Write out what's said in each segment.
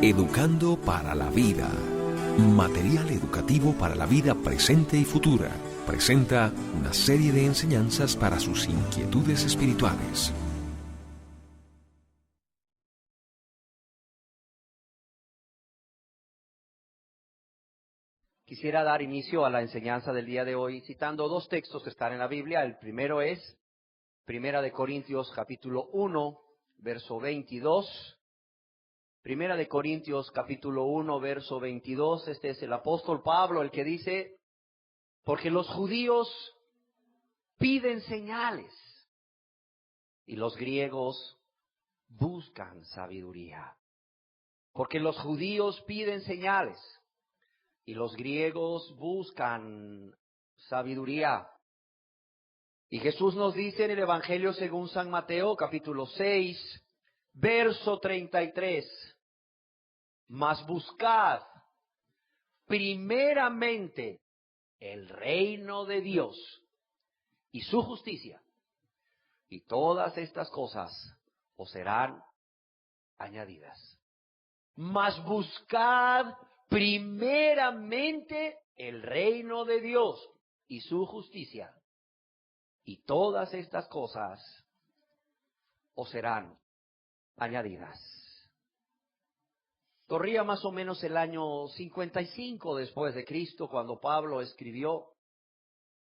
Educando para la vida. Material educativo para la vida presente y futura. Presenta una serie de enseñanzas para sus inquietudes espirituales. Quisiera dar inicio a la enseñanza del día de hoy citando dos textos que están en la Biblia. El primero es Primera de Corintios capítulo 1, verso 22. Primera de Corintios capítulo 1, verso 22. Este es el apóstol Pablo el que dice: porque los judíos piden señales y los griegos buscan sabiduría. Porque los judíos piden señales y los griegos buscan sabiduría. Y Jesús nos dice en el Evangelio según San Mateo, capítulo 6, verso 33, mas buscad primeramente el reino de Dios y su justicia, y todas estas cosas os serán añadidas. Mas buscad primeramente el reino de Dios y su justicia, y todas estas cosas os serán añadidas. Corría más o menos el año 55 después de Cristo cuando Pablo escribió,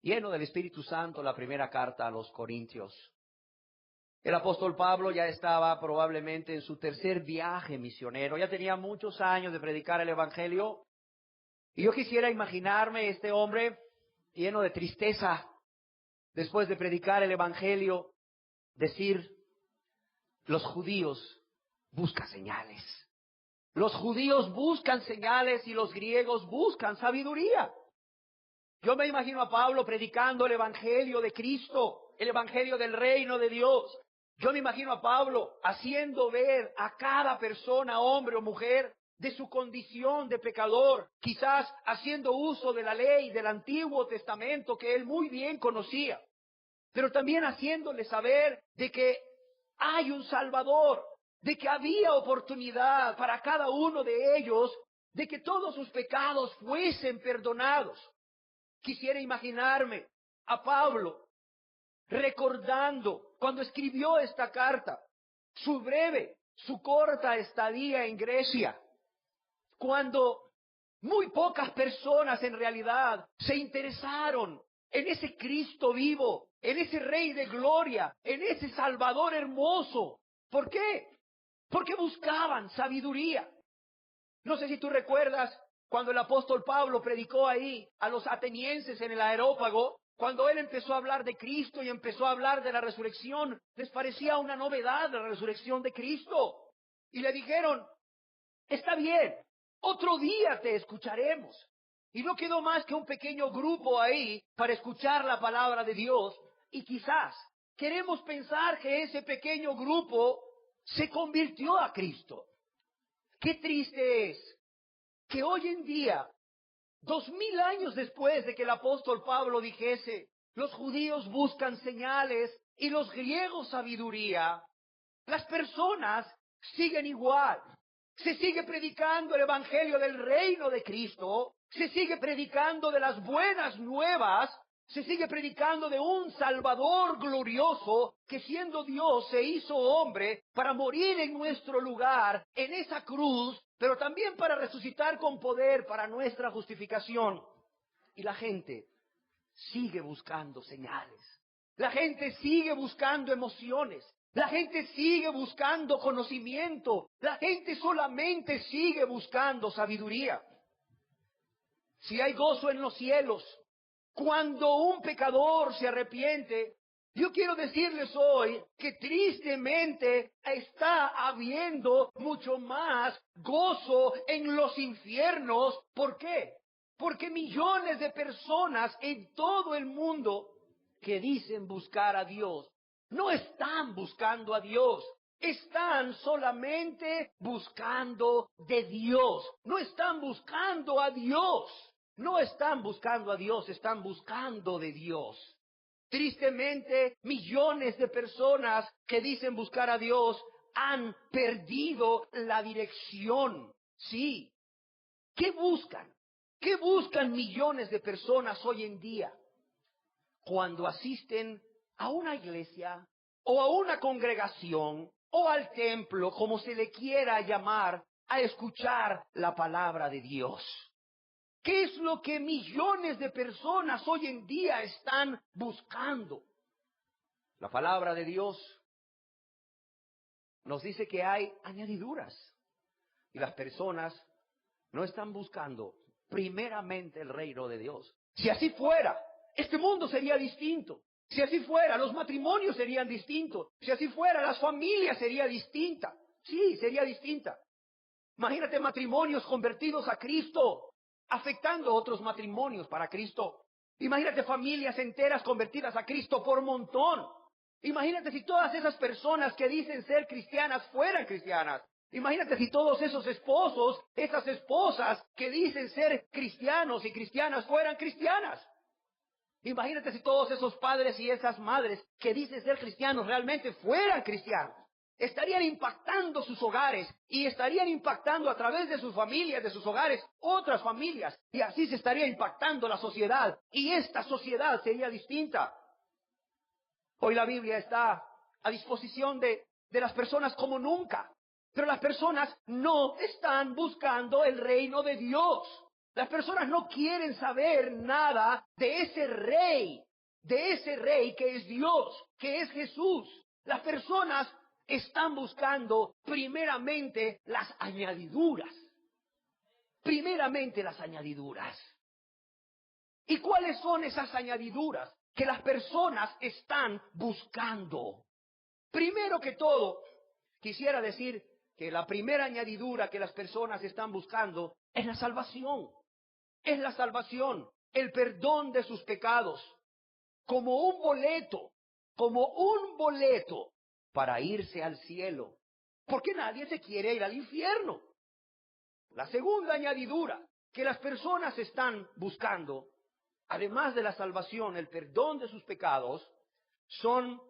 lleno del Espíritu Santo, la primera carta a los Corintios. El apóstol Pablo ya estaba probablemente en su tercer viaje misionero, ya tenía muchos años de predicar el Evangelio, y yo quisiera imaginarme este hombre lleno de tristeza, después de predicar el Evangelio, decir: los judíos buscan señales. Los judíos buscan señales y los griegos buscan sabiduría. Yo me imagino a Pablo predicando el Evangelio de Cristo, el Evangelio del reino de Dios. Yo me imagino a Pablo haciendo ver a cada persona, hombre o mujer, de su condición de pecador, quizás haciendo uso de la ley del Antiguo Testamento que él muy bien conocía, pero también haciéndole saber de que hay un Salvador, de que había oportunidad para cada uno de ellos, de que todos sus pecados fuesen perdonados. Quisiera imaginarme a Pablo recordando cuando escribió esta carta, su breve, su corta estadía en Grecia, cuando muy pocas personas en realidad se interesaron en ese Cristo vivo, en ese Rey de gloria, en ese Salvador hermoso. ¿Por qué? Porque buscaban sabiduría. No sé si tú recuerdas cuando el apóstol Pablo predicó ahí a los atenienses en el Areópago, cuando él empezó a hablar de Cristo y empezó a hablar de la resurrección, les parecía una novedad la resurrección de Cristo. Y le dijeron: está bien, otro día te escucharemos. Y no quedó más que un pequeño grupo ahí para escuchar la palabra de Dios. Y quizás queremos pensar que ese pequeño grupo se convirtió a Cristo. Qué triste es que hoy en día, 2000 años después de que el apóstol Pablo dijese: los judíos buscan señales y los griegos sabiduría, las personas siguen igual. Se sigue predicando el Evangelio del reino de Cristo, se sigue predicando de las buenas nuevas, se sigue predicando de un Salvador glorioso que siendo Dios se hizo hombre para morir en nuestro lugar, en esa cruz, pero también para resucitar con poder para nuestra justificación. Y la gente sigue buscando señales. La gente sigue buscando emociones. La gente sigue buscando conocimiento. La gente solamente sigue buscando sabiduría. Si hay gozo en los cielos cuando un pecador se arrepiente, yo quiero decirles hoy que tristemente está habiendo mucho más gozo en los infiernos. ¿Por qué? Porque millones de personas en todo el mundo que dicen buscar a Dios, no están buscando a Dios, están solamente buscando de Dios, no están buscando a Dios, no están buscando a Dios, están buscando de Dios. Tristemente, millones de personas que dicen buscar a Dios han perdido la dirección. Sí. ¿Qué buscan? ¿Qué buscan millones de personas hoy en día cuando asisten a una iglesia o a una congregación o al templo, como se le quiera llamar, a escuchar la palabra de Dios? ¿Qué es lo que millones de personas hoy en día están buscando? La palabra de Dios nos dice que hay añadiduras y las personas no están buscando primeramente el reino de Dios. Si así fuera, este mundo sería distinto. Si así fuera, los matrimonios serían distintos. Si así fuera, las familias sería distinta. Sí, sería distinta. Imagínate matrimonios convertidos a Cristo, afectando otros matrimonios para Cristo. Imagínate familias enteras convertidas a Cristo por montón. Imagínate si todas esas personas que dicen ser cristianas fueran cristianas. Imagínate si todos esos esposos, esas esposas que dicen ser cristianos y cristianas fueran cristianas. Imagínate si todos esos padres y esas madres que dicen ser cristianos realmente fueran cristianos. Estarían impactando sus hogares y estarían impactando a través de sus familias, de sus hogares, otras familias. Y así se estaría impactando la sociedad y esta sociedad sería distinta. Hoy la Biblia está a disposición de las personas como nunca. Pero las personas no están buscando el reino de Dios. Las personas no quieren saber nada de ese rey que es Dios, que es Jesús. Las personas están buscando primeramente las añadiduras. Primeramente las añadiduras. ¿Y cuáles son esas añadiduras que las personas están buscando? Primero que todo, quisiera decir que la primera añadidura que las personas están buscando es la salvación. Es la salvación, el perdón de sus pecados, como un boleto para irse al cielo. Porque nadie se quiere ir al infierno. La segunda añadidura que las personas están buscando, además de la salvación, el perdón de sus pecados, son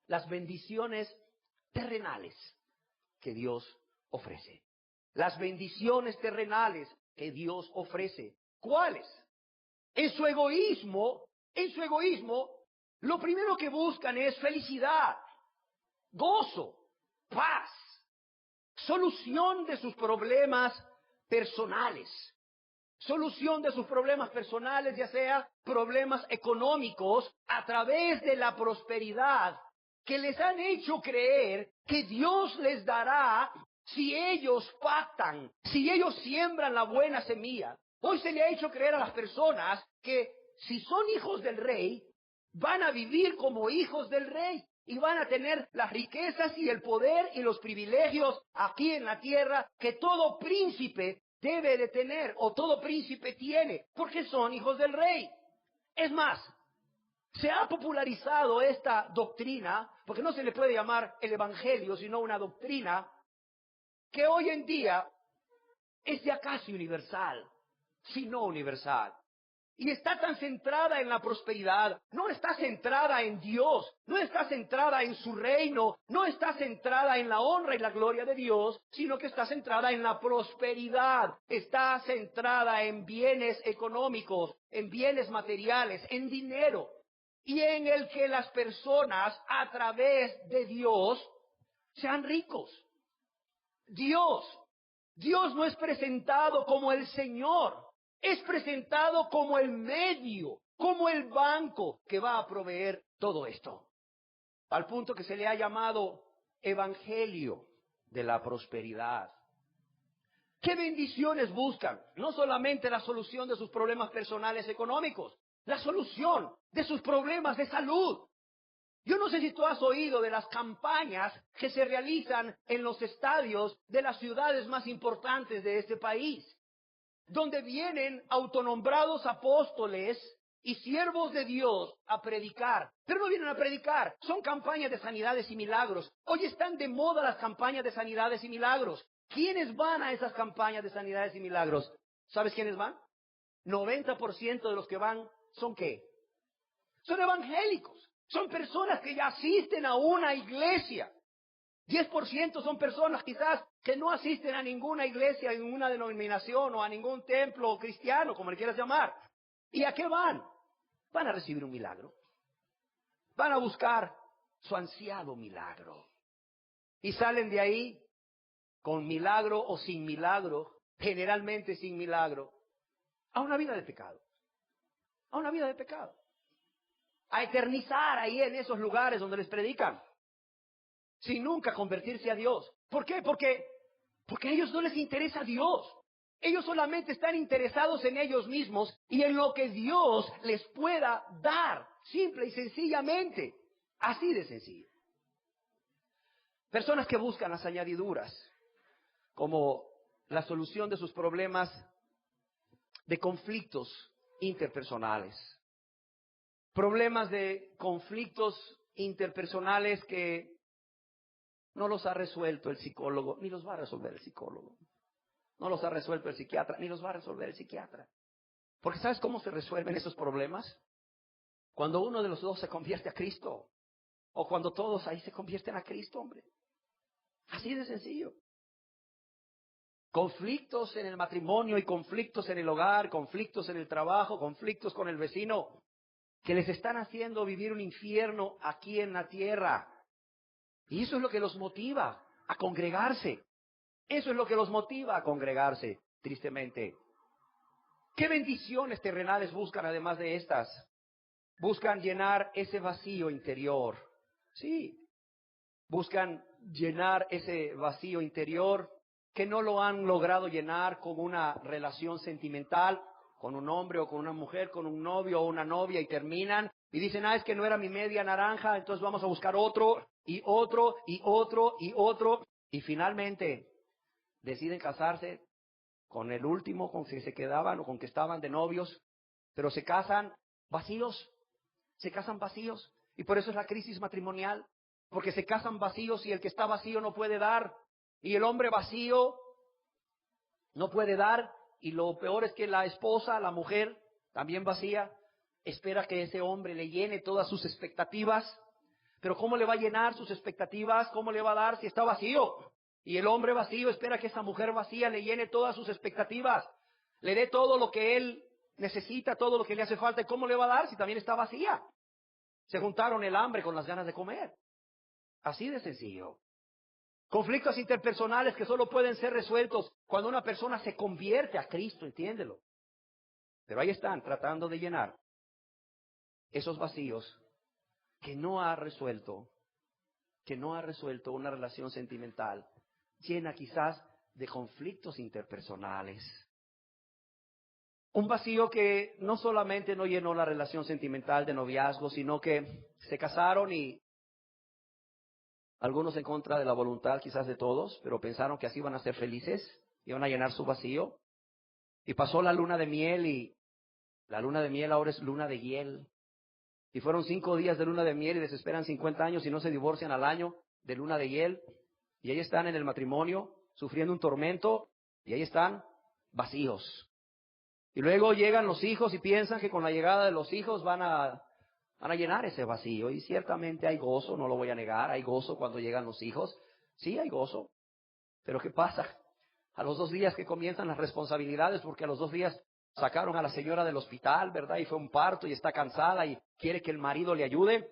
las bendiciones terrenales que Dios ofrece. Las bendiciones terrenales que Dios ofrece. ¿Cuáles? En su egoísmo, lo primero que buscan es felicidad, gozo, paz, solución de sus problemas personales. Solución de sus problemas personales, ya sea problemas económicos, a través de la prosperidad que les han hecho creer que Dios les dará si ellos pactan, si ellos siembran la buena semilla. Hoy se le ha hecho creer a las personas que si son hijos del rey, van a vivir como hijos del rey y van a tener las riquezas y el poder y los privilegios aquí en la tierra que todo príncipe debe de tener o todo príncipe tiene, porque son hijos del rey. Es más, se ha popularizado esta doctrina, porque no se le puede llamar el evangelio, sino una doctrina, que hoy en día es ya casi universal, si no universal. Y está tan centrada en la prosperidad, no está centrada en Dios, no está centrada en su reino, no está centrada en la honra y la gloria de Dios, sino que está centrada en la prosperidad, está centrada en bienes económicos, en bienes materiales, en dinero, y en el que las personas a través de Dios sean ricos. Dios no es presentado como el Señor. Es presentado como el medio, como el banco que va a proveer todo esto. Al punto que se le ha llamado evangelio de la prosperidad. ¿Qué bendiciones buscan? No solamente la solución de sus problemas personales económicos, la solución de sus problemas de salud. Yo no sé si tú has oído de las campañas que se realizan en los estadios de las ciudades más importantes de este país, donde vienen autonombrados apóstoles y siervos de Dios a predicar. Pero no vienen a predicar, son campañas de sanidades y milagros. Hoy están de moda las campañas de sanidades y milagros. ¿Quiénes van a esas campañas de sanidades y milagros? ¿Sabes quiénes van? 90% de los que van, ¿son qué? Son evangélicos, son personas que ya asisten a una iglesia. 10% son personas quizás que no asisten a ninguna iglesia, a ninguna denominación o a ningún templo cristiano, como le quieras llamar. ¿Y a qué van? Van a recibir un milagro. Van a buscar su ansiado milagro. Y salen de ahí con milagro o sin milagro, generalmente sin milagro, a una vida de pecado. A una vida de pecado. A eternizar ahí en esos lugares donde les predican, sin nunca convertirse a Dios. ¿Por qué? Porque a ellos no les interesa Dios. Ellos solamente están interesados en ellos mismos y en lo que Dios les pueda dar, simple y sencillamente. Así de sencillo. Personas que buscan las añadiduras como la solución de sus problemas de conflictos interpersonales. Problemas de conflictos interpersonales que no los ha resuelto el psicólogo, ni los va a resolver el psicólogo. No los ha resuelto el psiquiatra, ni los va a resolver el psiquiatra. Porque ¿sabes cómo se resuelven esos problemas? Cuando uno de los dos se convierte a Cristo. O cuando todos ahí se convierten a Cristo, hombre. Así de sencillo. Conflictos en el matrimonio y conflictos en el hogar, conflictos en el trabajo, conflictos con el vecino, que les están haciendo vivir un infierno aquí en la tierra. Y eso es lo que los motiva a congregarse. Eso es lo que los motiva a congregarse, tristemente. ¿Qué bendiciones terrenales buscan además de estas? Buscan llenar ese vacío interior. Sí, buscan llenar ese vacío interior que no lo han logrado llenar con una relación sentimental, con un hombre o con una mujer, con un novio o una novia, y terminan y dicen, es que no era mi media naranja, entonces vamos a buscar otro, y otro, y otro, y otro, y finalmente deciden casarse con el último con que se quedaban o con que estaban de novios, pero se casan vacíos, y por eso es la crisis matrimonial, porque se casan vacíos y el que está vacío no puede dar, y el hombre vacío no puede dar, y lo peor es que la esposa, la mujer, también vacía, espera que ese hombre le llene todas sus expectativas, pero ¿cómo le va a llenar sus expectativas? ¿Cómo le va a dar si está vacío? Y el hombre vacío espera que esa mujer vacía le llene todas sus expectativas, le dé todo lo que él necesita, todo lo que le hace falta. ¿Y cómo le va a dar si también está vacía? Se juntaron el hambre con las ganas de comer. Así de sencillo. Conflictos interpersonales que solo pueden ser resueltos cuando una persona se convierte a Cristo, entiéndelo. Pero ahí están, tratando de llenar esos vacíos que no ha resuelto una relación sentimental, llena quizás de conflictos interpersonales. Un vacío que no solamente no llenó la relación sentimental de noviazgo, sino que se casaron y algunos en contra de la voluntad quizás de todos, pero pensaron que así iban a ser felices, iban a llenar su vacío. Y pasó la luna de miel y la luna de miel ahora es luna de hiel. Y fueron 5 días de luna de miel y les esperan 50 años y no se divorcian al año de luna de hiel. Y ahí están en el matrimonio, sufriendo un tormento, y ahí están vacíos. Y luego llegan los hijos y piensan que con la llegada de los hijos van a llenar ese vacío. Y ciertamente hay gozo, no lo voy a negar, hay gozo cuando llegan los hijos. Sí, hay gozo. Pero ¿qué pasa? A los 2 días que comienzan las responsabilidades, porque a los 2 días sacaron a la señora del hospital, ¿verdad? Y fue un parto y está cansada y quiere que el marido le ayude.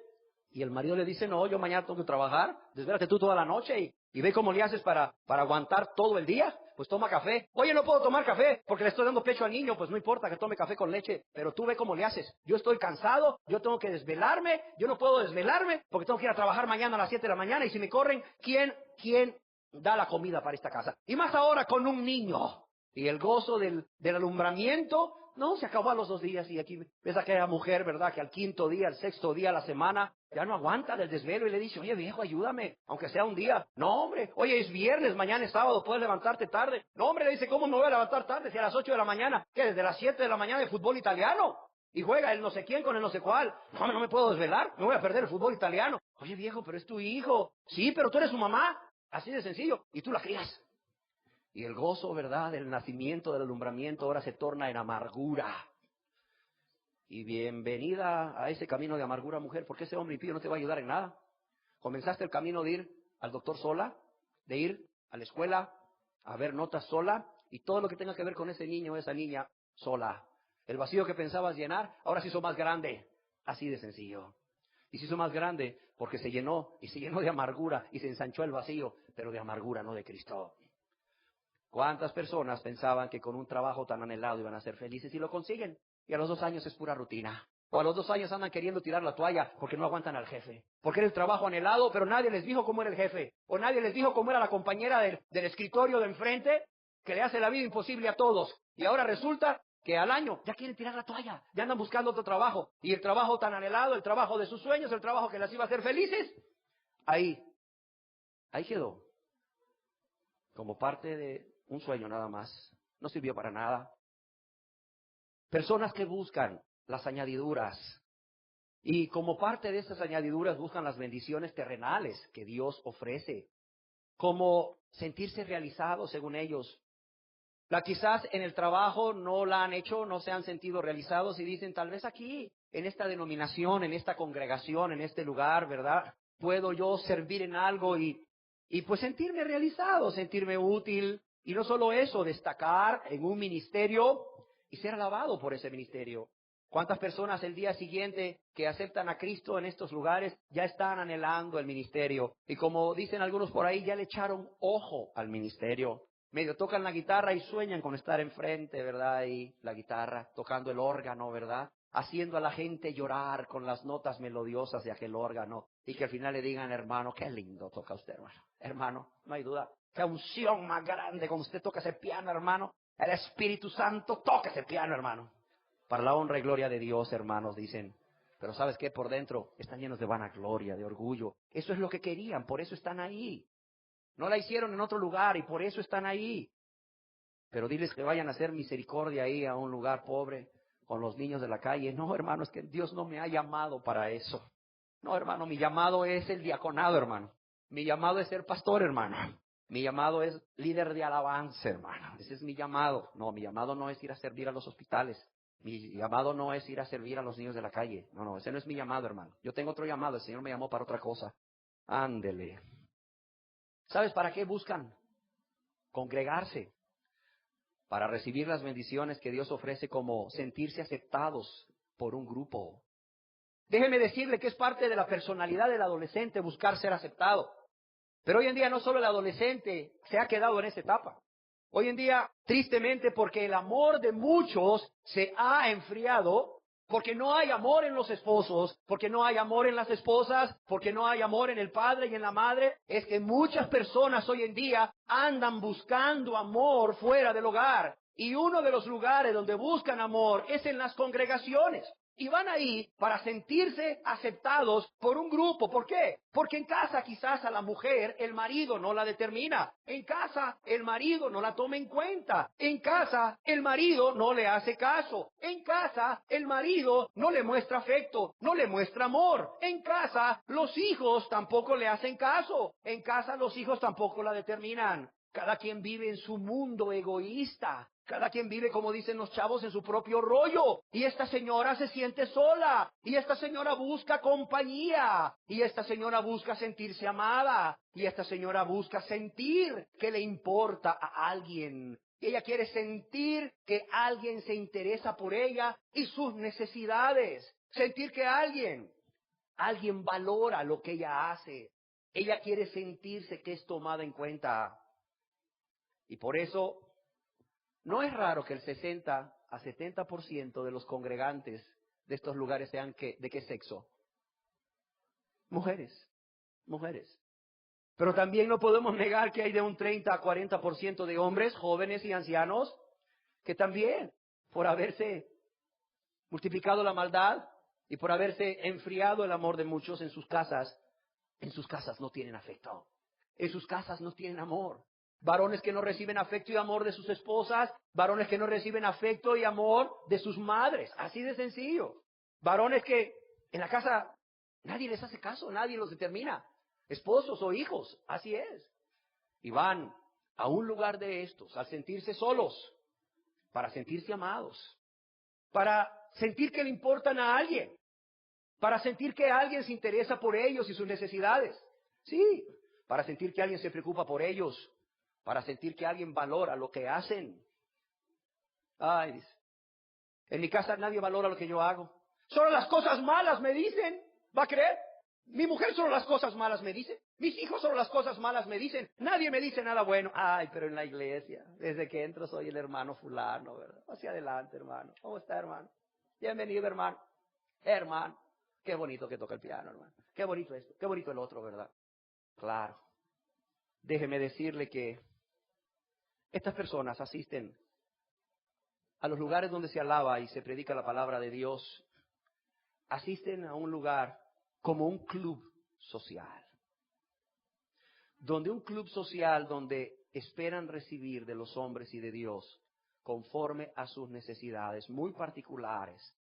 Y el marido le dice, no, yo mañana tengo que trabajar, desvélate tú toda la noche y ve cómo le haces para aguantar todo el día. Pues toma café. Oye, no puedo tomar café porque le estoy dando pecho al niño. Pues no importa que tome café con leche, pero tú ve cómo le haces. Yo estoy cansado, yo tengo que desvelarme, yo no puedo desvelarme porque tengo que ir a trabajar mañana a las 7 de la mañana y si me corren, ¿quién da la comida para esta casa? Y más ahora con un niño. Y el gozo del alumbramiento, no, se acabó a los 2 días y aquí ves a aquella mujer, ¿verdad? Que al 5.º día, al 6.º día a la semana, ya no aguanta del desvelo y le dice, oye viejo, ayúdame, aunque sea un día. No hombre, oye es viernes, mañana es sábado, puedes levantarte tarde. No hombre, le dice, ¿cómo me voy a levantar tarde si a las 8 de la mañana? ¿Qué? Desde las 7 de la mañana de fútbol italiano. Y juega el no sé quién con el no sé cuál. No me puedo desvelar, me voy a perder el fútbol italiano. Oye viejo, pero es tu hijo. Sí, pero tú eres su mamá. Así de sencillo. Y tú la crías. Y el gozo, ¿verdad?, del nacimiento, del alumbramiento, ahora se torna en amargura. Y bienvenida a ese camino de amargura, mujer, porque ese hombre impío no te va a ayudar en nada. Comenzaste el camino de ir al doctor sola, de ir a la escuela a ver notas sola, y todo lo que tenga que ver con ese niño o esa niña sola. El vacío que pensabas llenar, ahora se hizo más grande. Así de sencillo. Y se hizo más grande porque se llenó, y se llenó de amargura, y se ensanchó el vacío, pero de amargura, no de Cristo. ¿Cuántas personas pensaban que con un trabajo tan anhelado iban a ser felices y lo consiguen? Y a los 2 años es pura rutina. O a los 2 años andan queriendo tirar la toalla porque no aguantan al jefe. Porque era el trabajo anhelado, pero nadie les dijo cómo era el jefe. O nadie les dijo cómo era la compañera del escritorio de enfrente, que le hace la vida imposible a todos. Y ahora resulta que al año ya quieren tirar la toalla, ya andan buscando otro trabajo. Y el trabajo tan anhelado, el trabajo de sus sueños, el trabajo que las iba a hacer felices, ahí quedó. Como parte de un sueño nada más. No sirvió para nada. Personas que buscan las añadiduras. Y como parte de esas añadiduras buscan las bendiciones terrenales que Dios ofrece. Como sentirse realizados según ellos. Quizás en el trabajo no la han hecho, no se han sentido realizados y dicen, tal vez aquí, en esta denominación, en esta congregación, en este lugar, ¿verdad? Puedo yo servir en algo y pues sentirme realizado, sentirme útil. Y no solo eso, destacar en un ministerio y ser alabado por ese ministerio. ¿Cuántas personas el día siguiente que aceptan a Cristo en estos lugares ya están anhelando el ministerio? Y como dicen algunos por ahí, ya le echaron ojo al ministerio. Medio tocan la guitarra y sueñan con estar enfrente, ¿verdad? Y la guitarra, tocando el órgano, ¿verdad? Haciendo a la gente llorar con las notas melodiosas de aquel órgano. Y que al final le digan, hermano, qué lindo toca usted, hermano. Hermano, no hay duda. Qué unción más grande cuando usted toca ese piano, hermano. El Espíritu Santo toca ese piano, hermano. Para la honra y gloria de Dios, hermanos, dicen. Pero ¿sabes qué? Por dentro están llenos de vanagloria, de orgullo. Eso es lo que querían, por eso están ahí. No la hicieron en otro lugar y por eso están ahí. Pero diles que vayan a hacer misericordia ahí a un lugar pobre con los niños de la calle. No, hermano, es que Dios no me ha llamado para eso. No, hermano, mi llamado es el diaconado, hermano. Mi llamado es ser pastor, hermano. Mi llamado es líder de alabanza, hermano. Ese es mi llamado. No, mi llamado no es ir a servir a los hospitales. Mi llamado no es ir a servir a los niños de la calle. No, ese no es mi llamado, hermano. Yo tengo otro llamado. El Señor me llamó para otra cosa. Ándele. ¿Sabes para qué buscan? Congregarse. Para recibir las bendiciones que Dios ofrece, como sentirse aceptados por un grupo. Déjeme decirle que es parte de la personalidad del adolescente buscar ser aceptado. Pero hoy en día no solo el adolescente se ha quedado en esta etapa. Hoy en día, tristemente, porque el amor de muchos se ha enfriado, porque no hay amor en los esposos, porque no hay amor en las esposas, porque no hay amor en el padre y en la madre, es que muchas personas hoy en día andan buscando amor fuera del hogar. Y uno de los lugares donde buscan amor es en las congregaciones. Y van ahí para sentirse aceptados por un grupo. ¿Por qué? Porque en casa quizás a la mujer el marido no la determina. En casa el marido no la toma en cuenta. En casa el marido no le hace caso. En casa el marido no le muestra afecto, no le muestra amor. En casa los hijos tampoco le hacen caso. En casa los hijos tampoco la determinan. Cada quien vive en su mundo egoísta. Cada quien vive, como dicen los chavos, en su propio rollo. Y esta señora se siente sola. Y esta señora busca compañía. Y esta señora busca sentirse amada. Y esta señora busca sentir que le importa a alguien. Ella quiere sentir que alguien se interesa por ella y sus necesidades. Sentir que alguien valora lo que ella hace. Ella quiere sentirse que es tomada en cuenta. Y por eso no es raro que el 60 a 70% de los congregantes de estos lugares sean ¿de qué sexo? Mujeres. Pero también no podemos negar que hay de un 30 a 40% de hombres, jóvenes y ancianos, que también, por haberse multiplicado la maldad y por haberse enfriado el amor de muchos en sus casas no tienen afecto. En sus casas no tienen amor. Varones que no reciben afecto y amor de sus esposas, varones que no reciben afecto y amor de sus madres, así de sencillo. Varones que en la casa nadie les hace caso, nadie los determina, esposos o hijos, así es. Y van a un lugar de estos, al sentirse solos, para sentirse amados, para sentir que le importan a alguien, para sentir que alguien se interesa por ellos y sus necesidades. Sí, para sentir que alguien se preocupa por ellos, para sentir que alguien valora lo que hacen. Ay, dice, en mi casa nadie valora lo que yo hago. Solo las cosas malas me dicen. ¿Va a creer? Mi mujer solo las cosas malas me dice. Mis hijos solo las cosas malas me dicen. Nadie me dice nada bueno. Ay, pero en la iglesia, desde que entro soy el hermano fulano, ¿verdad? Hacia adelante, hermano. ¿Cómo está, hermano? Bienvenido, hermano. Hermano, qué bonito que toca el piano, hermano. Qué bonito esto, qué bonito el otro, ¿verdad? Claro. Déjeme decirle que estas personas asisten a los lugares donde se alaba y se predica la palabra de Dios. Asisten a un lugar como un club social. Un club social donde esperan recibir de los hombres y de Dios conforme a sus necesidades muy particulares.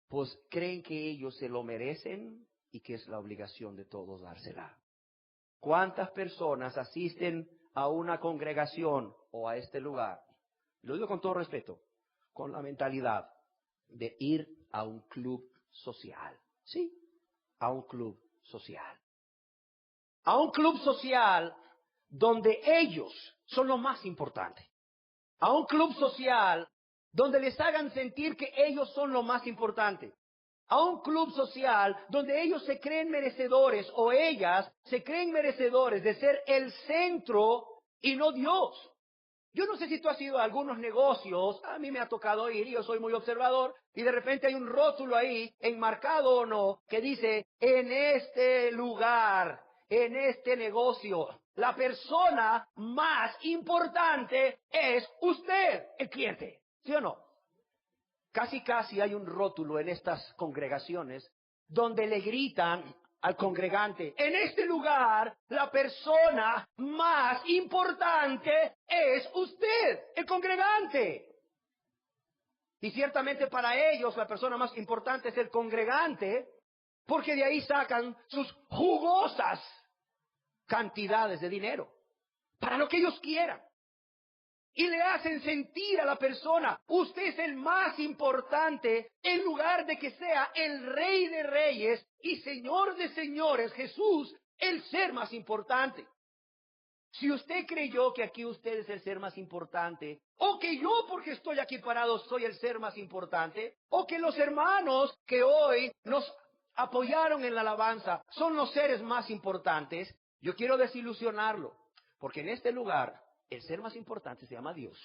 Pues creen que ellos se lo merecen y que es la obligación de todos dársela. ¿Cuántas personas asisten a una congregación o a este lugar? Lo digo con todo respeto, con la mentalidad de ir a un club social. Sí, a un club social. A un club social donde ellos son lo más importante. A un club social donde les hagan sentir que ellos son lo más importante. A un club social donde ellos se creen merecedores o ellas se creen merecedores de ser el centro y no Dios. Yo no sé si tú has ido a algunos negocios, a mí me ha tocado ir, yo soy muy observador, y de repente hay un rótulo ahí, enmarcado o no, que dice, en este lugar, en este negocio, la persona más importante es usted, el cliente, ¿sí o no? Casi hay un rótulo en estas congregaciones donde le gritan al congregante, en este lugar la persona más importante es usted, el congregante. Y ciertamente para ellos la persona más importante es el congregante, porque de ahí sacan sus jugosas cantidades de dinero, para lo que ellos quieran. Y le hacen sentir a la persona, usted es el más importante, en lugar de que sea el Rey de Reyes y Señor de Señores, Jesús, el ser más importante. Si usted creyó que aquí usted es el ser más importante, o que yo porque estoy aquí parado soy el ser más importante, o que los hermanos que hoy nos apoyaron en la alabanza son los seres más importantes, yo quiero desilusionarlo, porque en este lugar el ser más importante se llama Dios,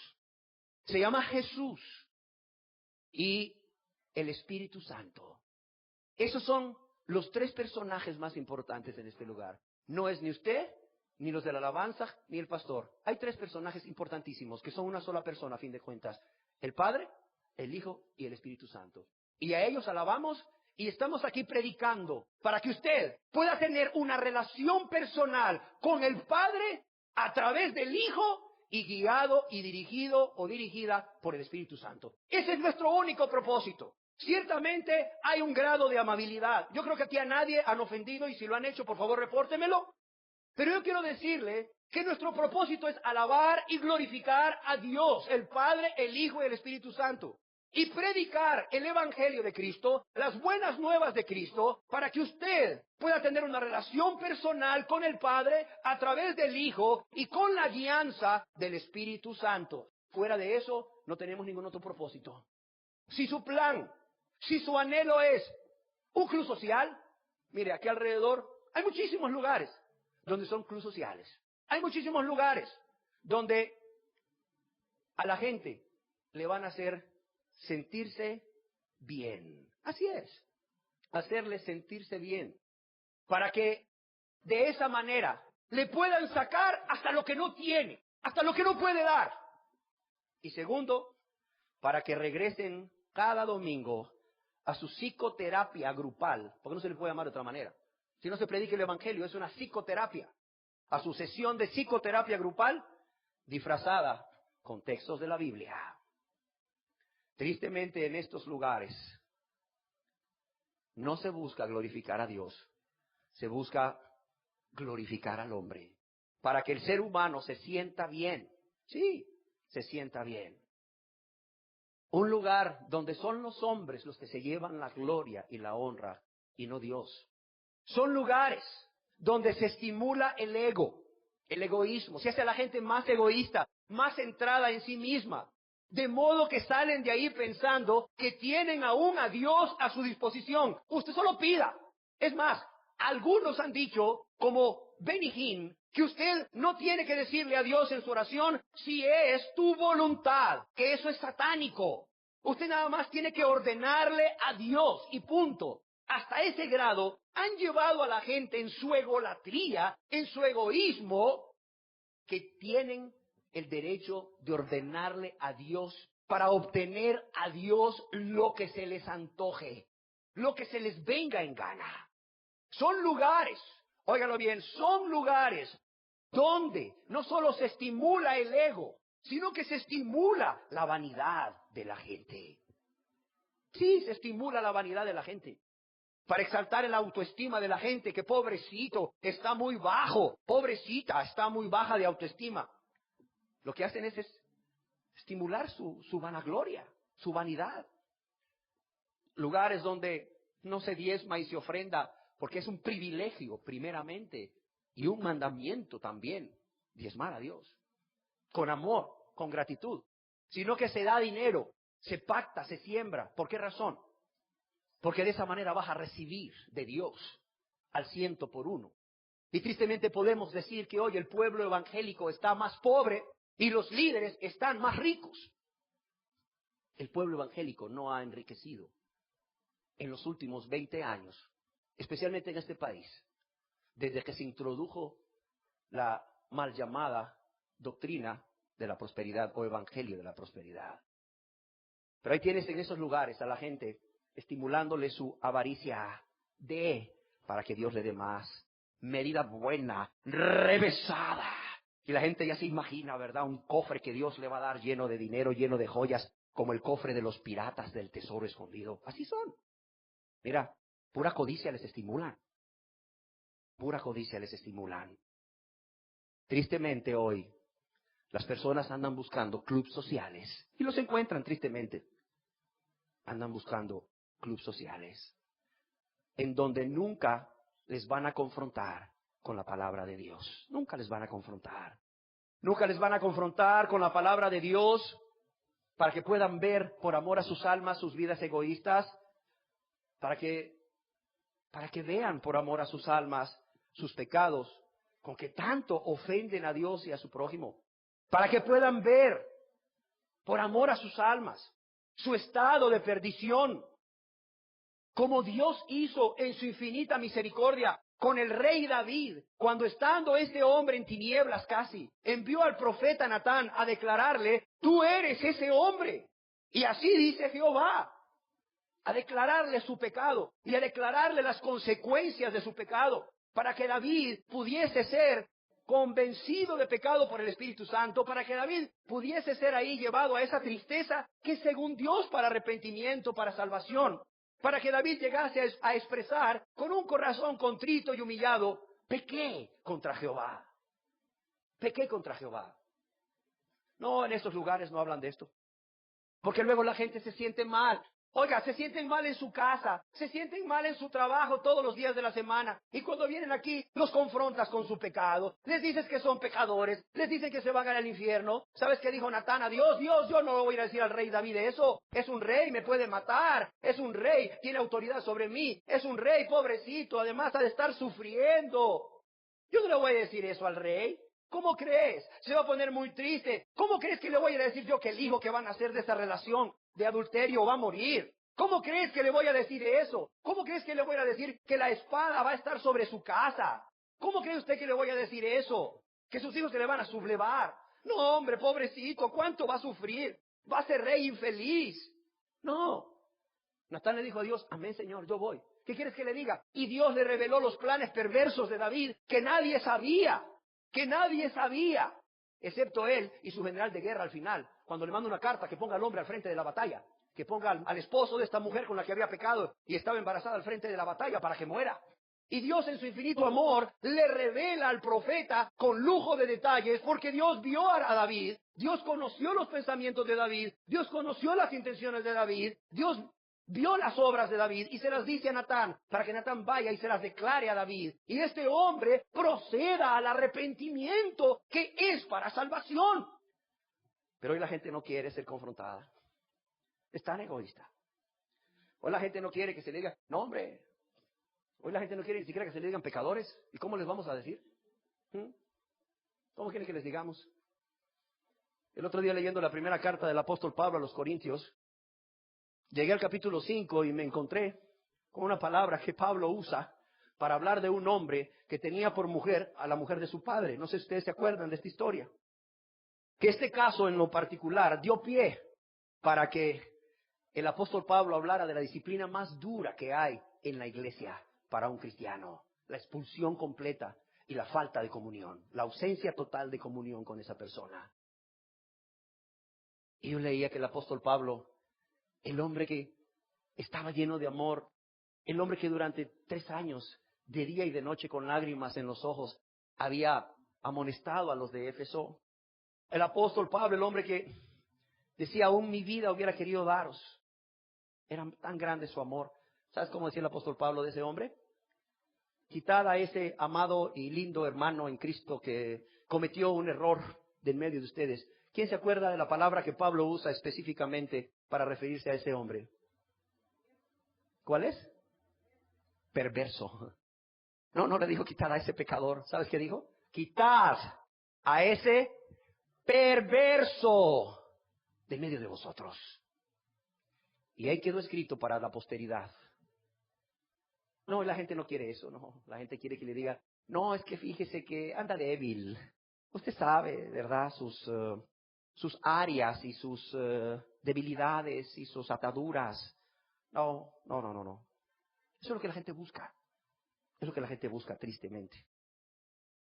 se llama Jesús y el Espíritu Santo. Esos son los tres personajes más importantes en este lugar. No es ni usted, ni los de la alabanza, ni el pastor. Hay tres personajes importantísimos que son una sola persona a fin de cuentas. El Padre, el Hijo y el Espíritu Santo. Y a ellos alabamos y estamos aquí predicando para que usted pueda tener una relación personal con el Padre a través del Hijo y guiado y dirigido o dirigida por el Espíritu Santo. Ese es nuestro único propósito. Ciertamente hay un grado de amabilidad. Yo creo que aquí a nadie han ofendido y si lo han hecho, por favor, repórtemelo. Pero yo quiero decirle que nuestro propósito es alabar y glorificar a Dios, el Padre, el Hijo y el Espíritu Santo. Y predicar el Evangelio de Cristo, las buenas nuevas de Cristo, para que usted pueda tener una relación personal con el Padre a través del Hijo y con la guianza del Espíritu Santo. Fuera de eso, no tenemos ningún otro propósito. Si su plan, si su anhelo es un club social, mire, aquí alrededor hay muchísimos lugares donde son clubes sociales. Hay muchísimos lugares donde a la gente le van a hacer sentirse bien. Así es, hacerle sentirse bien. Para que de esa manera le puedan sacar hasta lo que no tiene, hasta lo que no puede dar. Y segundo, para que regresen cada domingo a su psicoterapia grupal, porque no se le puede llamar de otra manera. Si no se predica el Evangelio, es una psicoterapia. A su sesión de psicoterapia grupal, disfrazada con textos de la Biblia. Tristemente en estos lugares no se busca glorificar a Dios, se busca glorificar al hombre, para que el ser humano se sienta bien. Sí, se sienta bien. Un lugar donde son los hombres los que se llevan la gloria y la honra y no Dios. Son lugares donde se estimula el ego, el egoísmo. Se hace a la gente más egoísta, más centrada en sí misma. De modo que salen de ahí pensando que tienen aún a Dios a su disposición. Usted solo pida. Es más, algunos han dicho, como Benny Hinn, que usted no tiene que decirle a Dios en su oración si es tu voluntad, que eso es satánico. Usted nada más tiene que ordenarle a Dios y punto. Hasta ese grado han llevado a la gente en su egolatría, en su egoísmo, que tienen el derecho de ordenarle a Dios para obtener a Dios lo que se les antoje, lo que se les venga en gana. Son lugares, óigalo bien, son lugares donde no solo se estimula el ego, sino que se estimula la vanidad de la gente. Sí, se estimula la vanidad de la gente. Para exaltar la autoestima de la gente, que pobrecito, está muy bajo, pobrecita, está muy baja de autoestima. Lo que hacen es estimular su vanagloria, su vanidad. Lugares donde no se diezma y se ofrenda, porque es un privilegio, primeramente, y un mandamiento también, diezmar a Dios. Con amor, con gratitud. Sino que se da dinero, se pacta, se siembra. ¿Por qué razón? Porque de esa manera vas a recibir de Dios al 100%. Y tristemente podemos decir que hoy el pueblo evangélico está más pobre y los líderes están más ricos. El pueblo evangélico no ha enriquecido en los últimos 20 años, especialmente en este país, desde que se introdujo la mal llamada doctrina de la prosperidad o evangelio de la prosperidad. Pero ahí tienes en esos lugares a la gente estimulándole su avaricia para que Dios le dé más. Medida buena, revesada. Y la gente ya se imagina, ¿verdad? Un cofre que Dios le va a dar lleno de dinero, lleno de joyas, como el cofre de los piratas del tesoro escondido. Así son. Mira, pura codicia les estimulan. Pura codicia les estimulan. Tristemente hoy, las personas andan buscando clubes sociales. Y los encuentran tristemente. Andan buscando clubes sociales. En donde nunca les van a confrontar con la palabra de Dios. Nunca les van a confrontar. Nunca les van a confrontar con la palabra de Dios para que puedan ver por amor a sus almas sus vidas egoístas, para que vean por amor a sus almas sus pecados con que tanto ofenden a Dios y a su prójimo, para que puedan ver por amor a sus almas su estado de perdición, como Dios hizo en su infinita misericordia con el rey David, cuando estando este hombre en tinieblas casi, envió al profeta Natán a declararle, tú eres ese hombre. Y así dice Jehová, a declararle su pecado y a declararle las consecuencias de su pecado, para que David pudiese ser convencido de pecado por el Espíritu Santo, para que David pudiese ser ahí llevado a esa tristeza que según Dios para arrepentimiento, para salvación, para que David llegase a expresar con un corazón contrito y humillado, pequé contra Jehová. Pequé contra Jehová. No, en estos lugares no hablan de esto. Porque luego la gente se siente mal. Oiga, se sienten mal en su casa, se sienten mal en su trabajo todos los días de la semana. Y cuando vienen aquí, los confrontas con su pecado. Les dices que son pecadores, les dicen que se van al infierno. ¿Sabes qué dijo Natán a Dios? Dios, yo no voy a ir a decir al rey David eso. Es un rey, me puede matar. Es un rey, tiene autoridad sobre mí. Es un rey, pobrecito, además ha de estar sufriendo. Yo no le voy a decir eso al rey. ¿Cómo crees? Se va a poner muy triste. ¿Cómo crees que le voy a decir yo que el hijo que van a hacer de esa relación de adulterio va a morir? ¿Cómo crees que le voy a decir eso? ¿Cómo crees que le voy a decir que la espada va a estar sobre su casa? ¿Cómo cree usted que le voy a decir eso? Que sus hijos se le van a sublevar. No, hombre, pobrecito, ¿cuánto va a sufrir? Va a ser rey infeliz. No. Natán le dijo a Dios, amén, Señor, yo voy. ¿Qué quieres que le diga? Y Dios le reveló los planes perversos de David que nadie sabía. Que nadie sabía, excepto él y su general de guerra al final, cuando le manda una carta que ponga al hombre al frente de la batalla, que ponga al esposo de esta mujer con la que había pecado y estaba embarazada al frente de la batalla para que muera. Y Dios en su infinito amor le revela al profeta con lujo de detalles, porque Dios vio a David, Dios conoció los pensamientos de David, Dios conoció las intenciones de David, Dios vio las obras de David y se las dice a Natán, para que Natán vaya y se las declare a David. Y este hombre proceda al arrepentimiento que es para salvación. Pero hoy la gente no quiere ser confrontada. Es tan egoísta. Hoy la gente no quiere que se le diga, no hombre. Hoy la gente no quiere ni siquiera que se le digan pecadores. ¿Y cómo les vamos a decir? ¿Cómo quieren que les digamos? El otro día leyendo la primera carta del apóstol Pablo a los Corintios, llegué al capítulo 5 y me encontré con una palabra que Pablo usa para hablar de un hombre que tenía por mujer a la mujer de su padre. No sé si ustedes se acuerdan de esta historia. Que este caso en lo particular dio pie para que el apóstol Pablo hablara de la disciplina más dura que hay en la iglesia para un cristiano. La expulsión completa y la falta de comunión. La ausencia total de comunión con esa persona. Y yo leía que el apóstol Pablo, el hombre que estaba lleno de amor, el hombre que durante 3 años, de día y de noche con lágrimas en los ojos, había amonestado a los de Éfeso. El apóstol Pablo, el hombre que decía, aún mi vida hubiera querido daros. Era tan grande su amor. ¿Sabes cómo decía el apóstol Pablo de ese hombre? Quitad a ese amado y lindo hermano en Cristo que cometió un error de en medio de ustedes. ¿Quién se acuerda de la palabra que Pablo usa específicamente para referirse a ese hombre? ¿Cuál es? Perverso. No le dijo quitad a ese pecador. ¿Sabes qué dijo? Quitad a ese perverso de medio de vosotros. Y ahí quedó escrito para la posteridad. No, la gente no quiere eso, no. La gente quiere que le diga, no, es que fíjese que anda débil. Usted sabe, ¿verdad? Sus áreas y sus debilidades y sus ataduras. No. Eso es lo que la gente busca. Es lo que la gente busca, tristemente.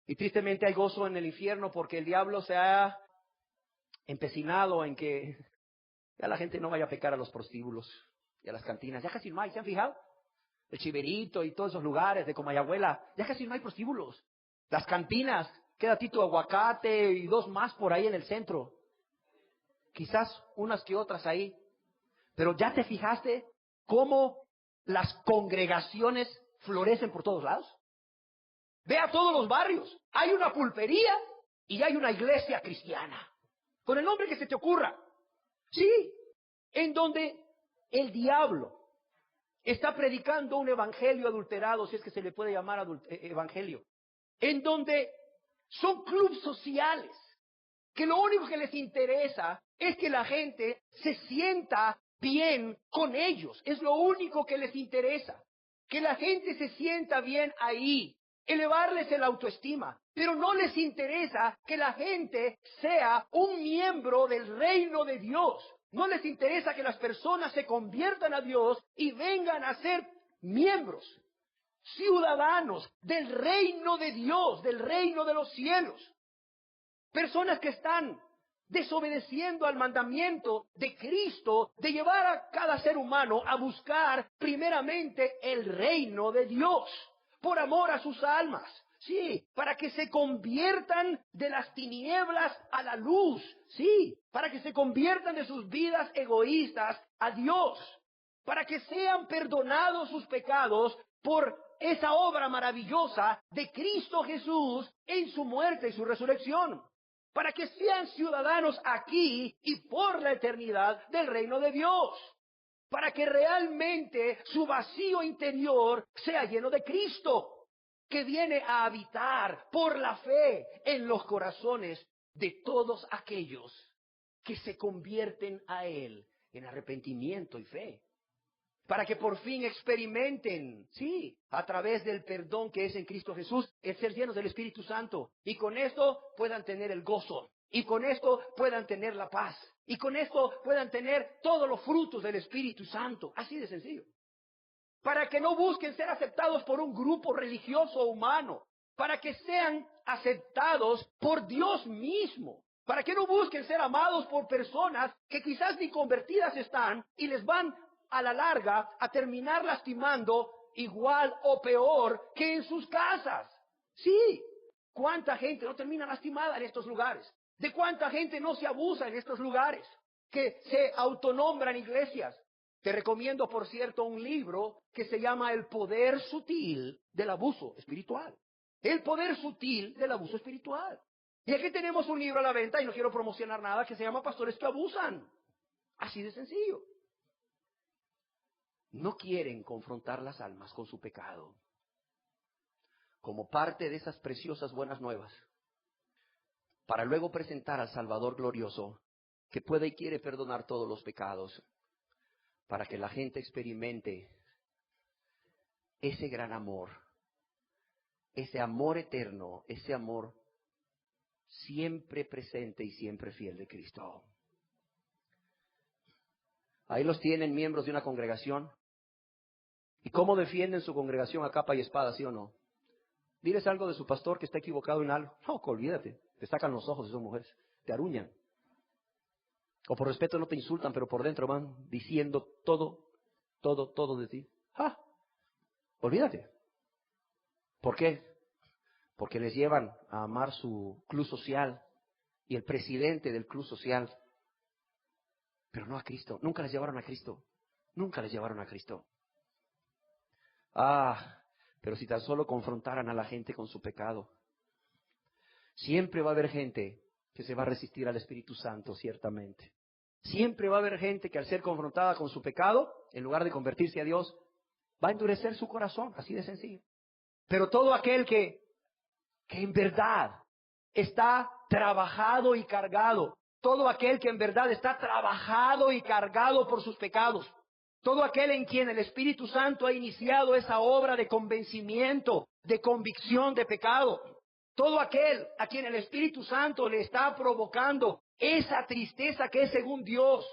Y tristemente hay gozo en el infierno porque el diablo se ha empecinado en que ya la gente no vaya a pecar a los prostíbulos y a las cantinas. Ya casi no hay, ¿se han fijado? El Chiverito y todos esos lugares de Comayagüela, ya casi no hay prostíbulos. Las cantinas, queda Tito Aguacate y 2 más por ahí en el centro. Quizás unas que otras ahí. Pero ¿ya te fijaste cómo las congregaciones florecen por todos lados? Ve a todos los barrios. Hay una pulpería y hay una iglesia cristiana. Con el nombre que se te ocurra. Sí, en donde el diablo está predicando un evangelio adulterado, si es que se le puede llamar evangelio. En donde son clubes sociales, que lo único que les interesa es que la gente se sienta bien con ellos. Es lo único que les interesa. Que la gente se sienta bien ahí. Elevarles el autoestima. Pero no les interesa que la gente sea un miembro del reino de Dios. No les interesa que las personas se conviertan a Dios y vengan a ser miembros, ciudadanos del reino de Dios, del reino de los cielos. Personas que están desobedeciendo al mandamiento de Cristo de llevar a cada ser humano a buscar primeramente el reino de Dios, por amor a sus almas. Sí, para que se conviertan de las tinieblas a la luz. Sí, para que se conviertan de sus vidas egoístas a Dios. Para que sean perdonados sus pecados por esa obra maravillosa de Cristo Jesús en su muerte y su resurrección. Para que sean ciudadanos aquí y por la eternidad del reino de Dios. Para que realmente su vacío interior sea lleno de Cristo, que viene a habitar por la fe en los corazones de todos aquellos que se convierten a Él en arrepentimiento y fe. Para que por fin experimenten, sí, a través del perdón que es en Cristo Jesús, el ser llenos del Espíritu Santo. Y con esto puedan tener el gozo. Y con esto puedan tener la paz. Y con esto puedan tener todos los frutos del Espíritu Santo. Así de sencillo. Para que no busquen ser aceptados por un grupo religioso humano, para que sean aceptados por Dios mismo, para que no busquen ser amados por personas que quizás ni convertidas están y les van a la larga a terminar lastimando igual o peor que en sus casas. Sí, ¿cuánta gente no termina lastimada en estos lugares? ¿De cuánta gente no se abusa en estos lugares? Que se autonombran iglesias. Te recomiendo, por cierto, un libro que se llama El poder sutil del abuso espiritual. El poder sutil del abuso espiritual. Y aquí tenemos un libro a la venta, y no quiero promocionar nada, que se llama Pastores que abusan. Así de sencillo. No quieren confrontar las almas con su pecado como parte de esas preciosas buenas nuevas, para luego presentar al Salvador glorioso, que puede y quiere perdonar todos los pecados, para que la gente experimente ese gran amor, ese amor eterno, ese amor siempre presente y siempre fiel de Cristo. Ahí los tienen, miembros de una congregación. ¿Y cómo defienden su congregación a capa y espada, sí o no? Diles algo de su pastor que está equivocado en algo. No, olvídate. Te sacan los ojos esas mujeres. Te aruñan. O por respeto no te insultan, pero por dentro van diciendo todo de ti. ¡Ah! Olvídate. ¿Por qué? Porque les llevan a amar su club social y el presidente del club social. Pero no a Cristo. Nunca les llevaron a Cristo. Nunca les llevaron a Cristo. Pero si tan solo confrontaran a la gente con su pecado. Siempre va a haber gente que se va a resistir al Espíritu Santo, ciertamente. Siempre va a haber gente que al ser confrontada con su pecado, en lugar de convertirse a Dios, va a endurecer su corazón, así de sencillo. Pero todo aquel que en verdad está trabajado y cargado, todo aquel que en verdad está trabajado y cargado por sus pecados, todo aquel en quien el Espíritu Santo ha iniciado esa obra de convencimiento, de convicción de pecado, todo aquel a quien el Espíritu Santo le está provocando esa tristeza que es según Dios,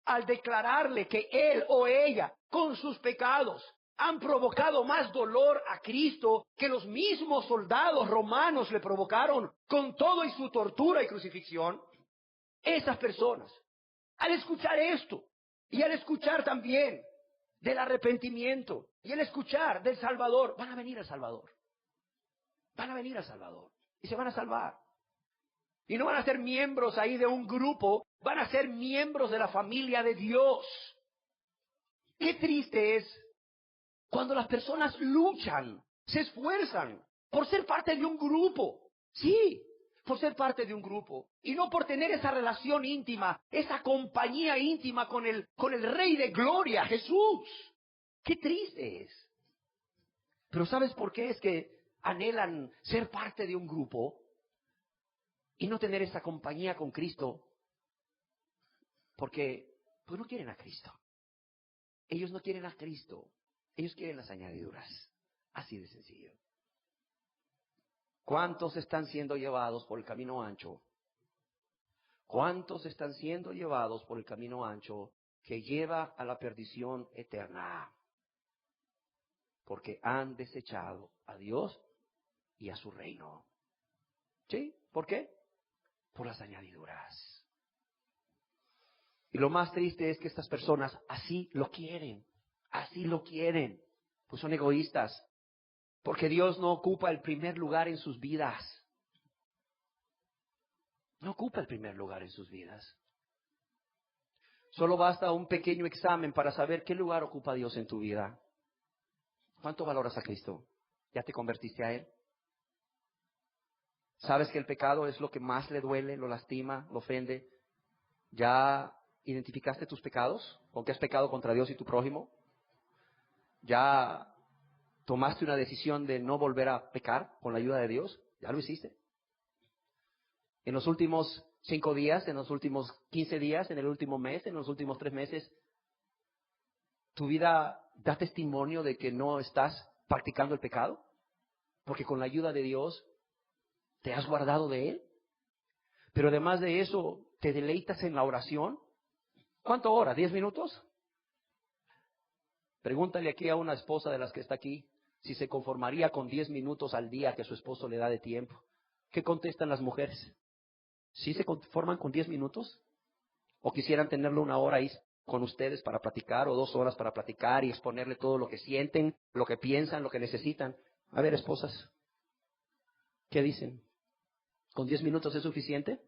al declararle que él o ella, con sus pecados, han provocado más dolor a Cristo que los mismos soldados romanos le provocaron con todo y su tortura y crucifixión. Esas personas, al escuchar esto, y al escuchar también del arrepentimiento, y al escuchar del Salvador, van a venir al Salvador. Van a venir al Salvador y se van a salvar. Y no van a ser miembros ahí de un grupo, van a ser miembros de la familia de Dios. Qué triste es cuando las personas luchan, se esfuerzan por ser parte de un grupo. Sí, por ser parte de un grupo. Y no por tener esa relación íntima, esa compañía íntima con el Rey de Gloria, Jesús. Qué triste es. Pero ¿sabes por qué es que anhelan ser parte de un grupo y no tener esa compañía con Cristo? Porque pues no quieren a Cristo. Ellos no quieren a Cristo. Ellos quieren las añadiduras. Así de sencillo. ¿Cuántos están siendo llevados por el camino ancho? ¿Cuántos están siendo llevados por el camino ancho que lleva a la perdición eterna? Porque han desechado a Dios y a su reino. ¿Sí? ¿Por qué? Por las añadiduras. Y lo más triste es que estas personas así lo quieren. Así lo quieren. Pues son egoístas. Porque Dios no ocupa el primer lugar en sus vidas. No ocupa el primer lugar en sus vidas. Solo basta un pequeño examen para saber qué lugar ocupa Dios en tu vida. ¿Cuánto valoras a Cristo? ¿Ya te convertiste a Él? ¿Sabes que el pecado es lo que más le duele, lo lastima, lo ofende? ¿Ya identificaste tus pecados? ¿Con qué has pecado contra Dios y tu prójimo? ¿Ya tomaste una decisión de no volver a pecar con la ayuda de Dios? ¿Ya lo hiciste? En los últimos 5 días, en los últimos 15 días, en el último mes, en los últimos 3 meses, ¿tu vida da testimonio de que no estás practicando el pecado? Porque con la ayuda de Dios te has guardado de Él. Pero además de eso, ¿te deleitas en la oración? ¿Cuánto hora? ¿10 minutos? Pregúntale aquí a una esposa de las que está aquí si se conformaría con 10 minutos al día que su esposo le da de tiempo. ¿Qué contestan las mujeres? ¿Sí se conforman con 10 minutos? ¿O quisieran tenerlo 1 hora ahí con ustedes para platicar, o 2 horas para platicar y exponerle todo lo que sienten, lo que piensan, lo que necesitan? A ver, esposas, ¿qué dicen? ¿Con 10 minutos es suficiente?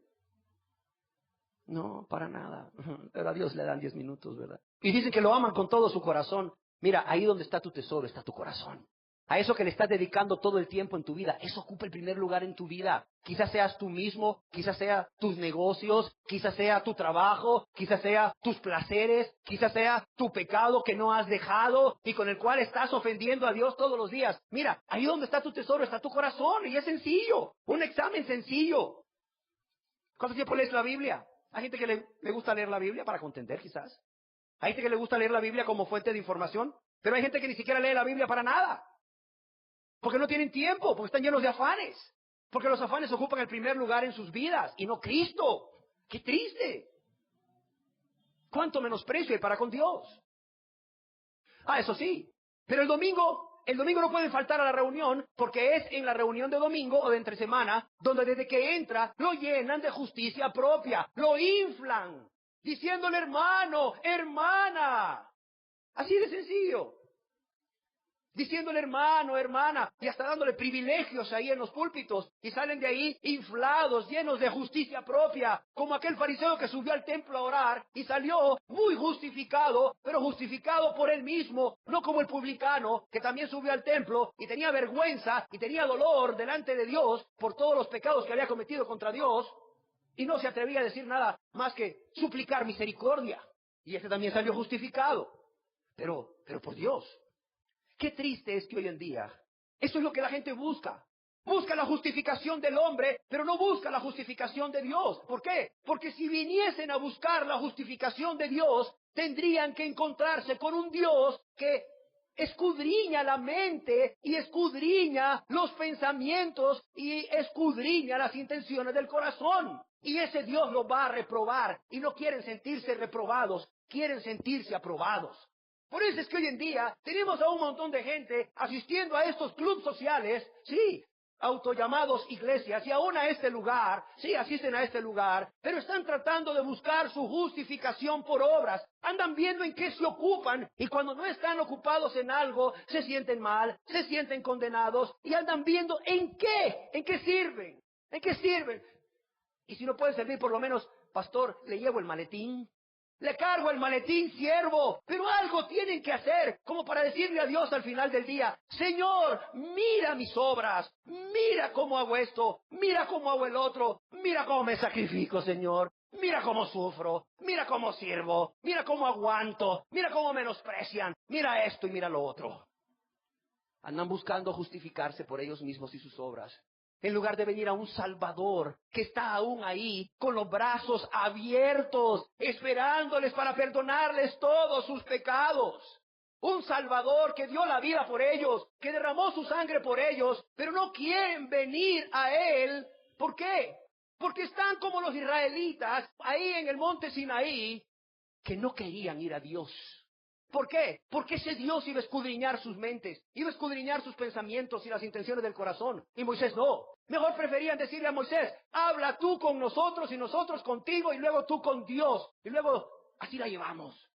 No, para nada. Pero a Dios le dan 10 minutos, ¿verdad? Y dicen que lo aman con todo su corazón. Mira, ahí donde está tu tesoro está tu corazón. A eso que le estás dedicando todo el tiempo en tu vida, eso ocupa el primer lugar en tu vida. Quizás seas tú mismo, quizás sea tus negocios, quizás sea tu trabajo, quizás sea tus placeres, quizás sea tu pecado que no has dejado y con el cual estás ofendiendo a Dios todos los días. Mira, ahí donde está tu tesoro está tu corazón y es sencillo, un examen sencillo. ¿Cuánto tiempo lees la Biblia? Hay gente que le gusta leer la Biblia para contender quizás. Hay gente que le gusta leer la Biblia como fuente de información, pero hay gente que ni siquiera lee la Biblia para nada. Porque no tienen tiempo, porque están llenos de afanes. Porque los afanes ocupan el primer lugar en sus vidas y no Cristo. ¡Qué triste! ¿Cuánto menosprecio hay para con Dios? Eso sí. Pero el domingo no pueden faltar a la reunión porque es en la reunión de domingo o de entre semana donde desde que entra lo llenan de justicia propia, lo inflan, diciéndole hermano, hermana. Así de sencillo. Diciéndole hermano, hermana, y hasta dándole privilegios ahí en los púlpitos, y salen de ahí inflados, llenos de justicia propia, como aquel fariseo que subió al templo a orar y salió muy justificado, pero justificado por él mismo, no como el publicano, que también subió al templo y tenía vergüenza y tenía dolor delante de Dios por todos los pecados que había cometido contra Dios, y no se atrevía a decir nada más que suplicar misericordia, y ese también salió justificado, pero por Dios. Qué triste es que hoy en día, eso es lo que la gente busca. Busca la justificación del hombre, pero no busca la justificación de Dios. ¿Por qué? Porque si viniesen a buscar la justificación de Dios, tendrían que encontrarse con un Dios que escudriña la mente y escudriña los pensamientos y escudriña las intenciones del corazón. Y ese Dios los va a reprobar y no quieren sentirse reprobados, quieren sentirse aprobados. Por eso es que hoy en día tenemos a un montón de gente asistiendo a estos clubes sociales, sí, autollamados iglesias, y aún a este lugar, sí, asisten a este lugar, pero están tratando de buscar su justificación por obras. Andan viendo en qué se ocupan, y cuando no están ocupados en algo, se sienten mal, se sienten condenados, y andan viendo en qué sirven, en qué sirven. Y si no pueden servir, por lo menos, pastor, le llevo el maletín. Le cargo el maletín, siervo, pero algo tienen que hacer, como para decirle a Dios al final del día, Señor, mira mis obras, mira cómo hago esto, mira cómo hago el otro, mira cómo me sacrifico, Señor, mira cómo sufro, mira cómo sirvo, mira cómo aguanto, mira cómo menosprecian, mira esto y mira lo otro. Andan buscando justificarse por ellos mismos y sus obras, en lugar de venir a un Salvador que está aún ahí, con los brazos abiertos, esperándoles para perdonarles todos sus pecados. Un Salvador que dio la vida por ellos, que derramó su sangre por ellos, pero no quieren venir a Él. ¿Por qué? Porque están como los israelitas ahí en el monte Sinaí, que no querían ir a Dios. ¿Por qué? Porque ese Dios iba a escudriñar sus mentes, iba a escudriñar sus pensamientos y las intenciones del corazón. Y Moisés no. Mejor preferían decirle a Moisés, habla tú con nosotros y nosotros contigo y luego tú con Dios. Y luego así la llevamos.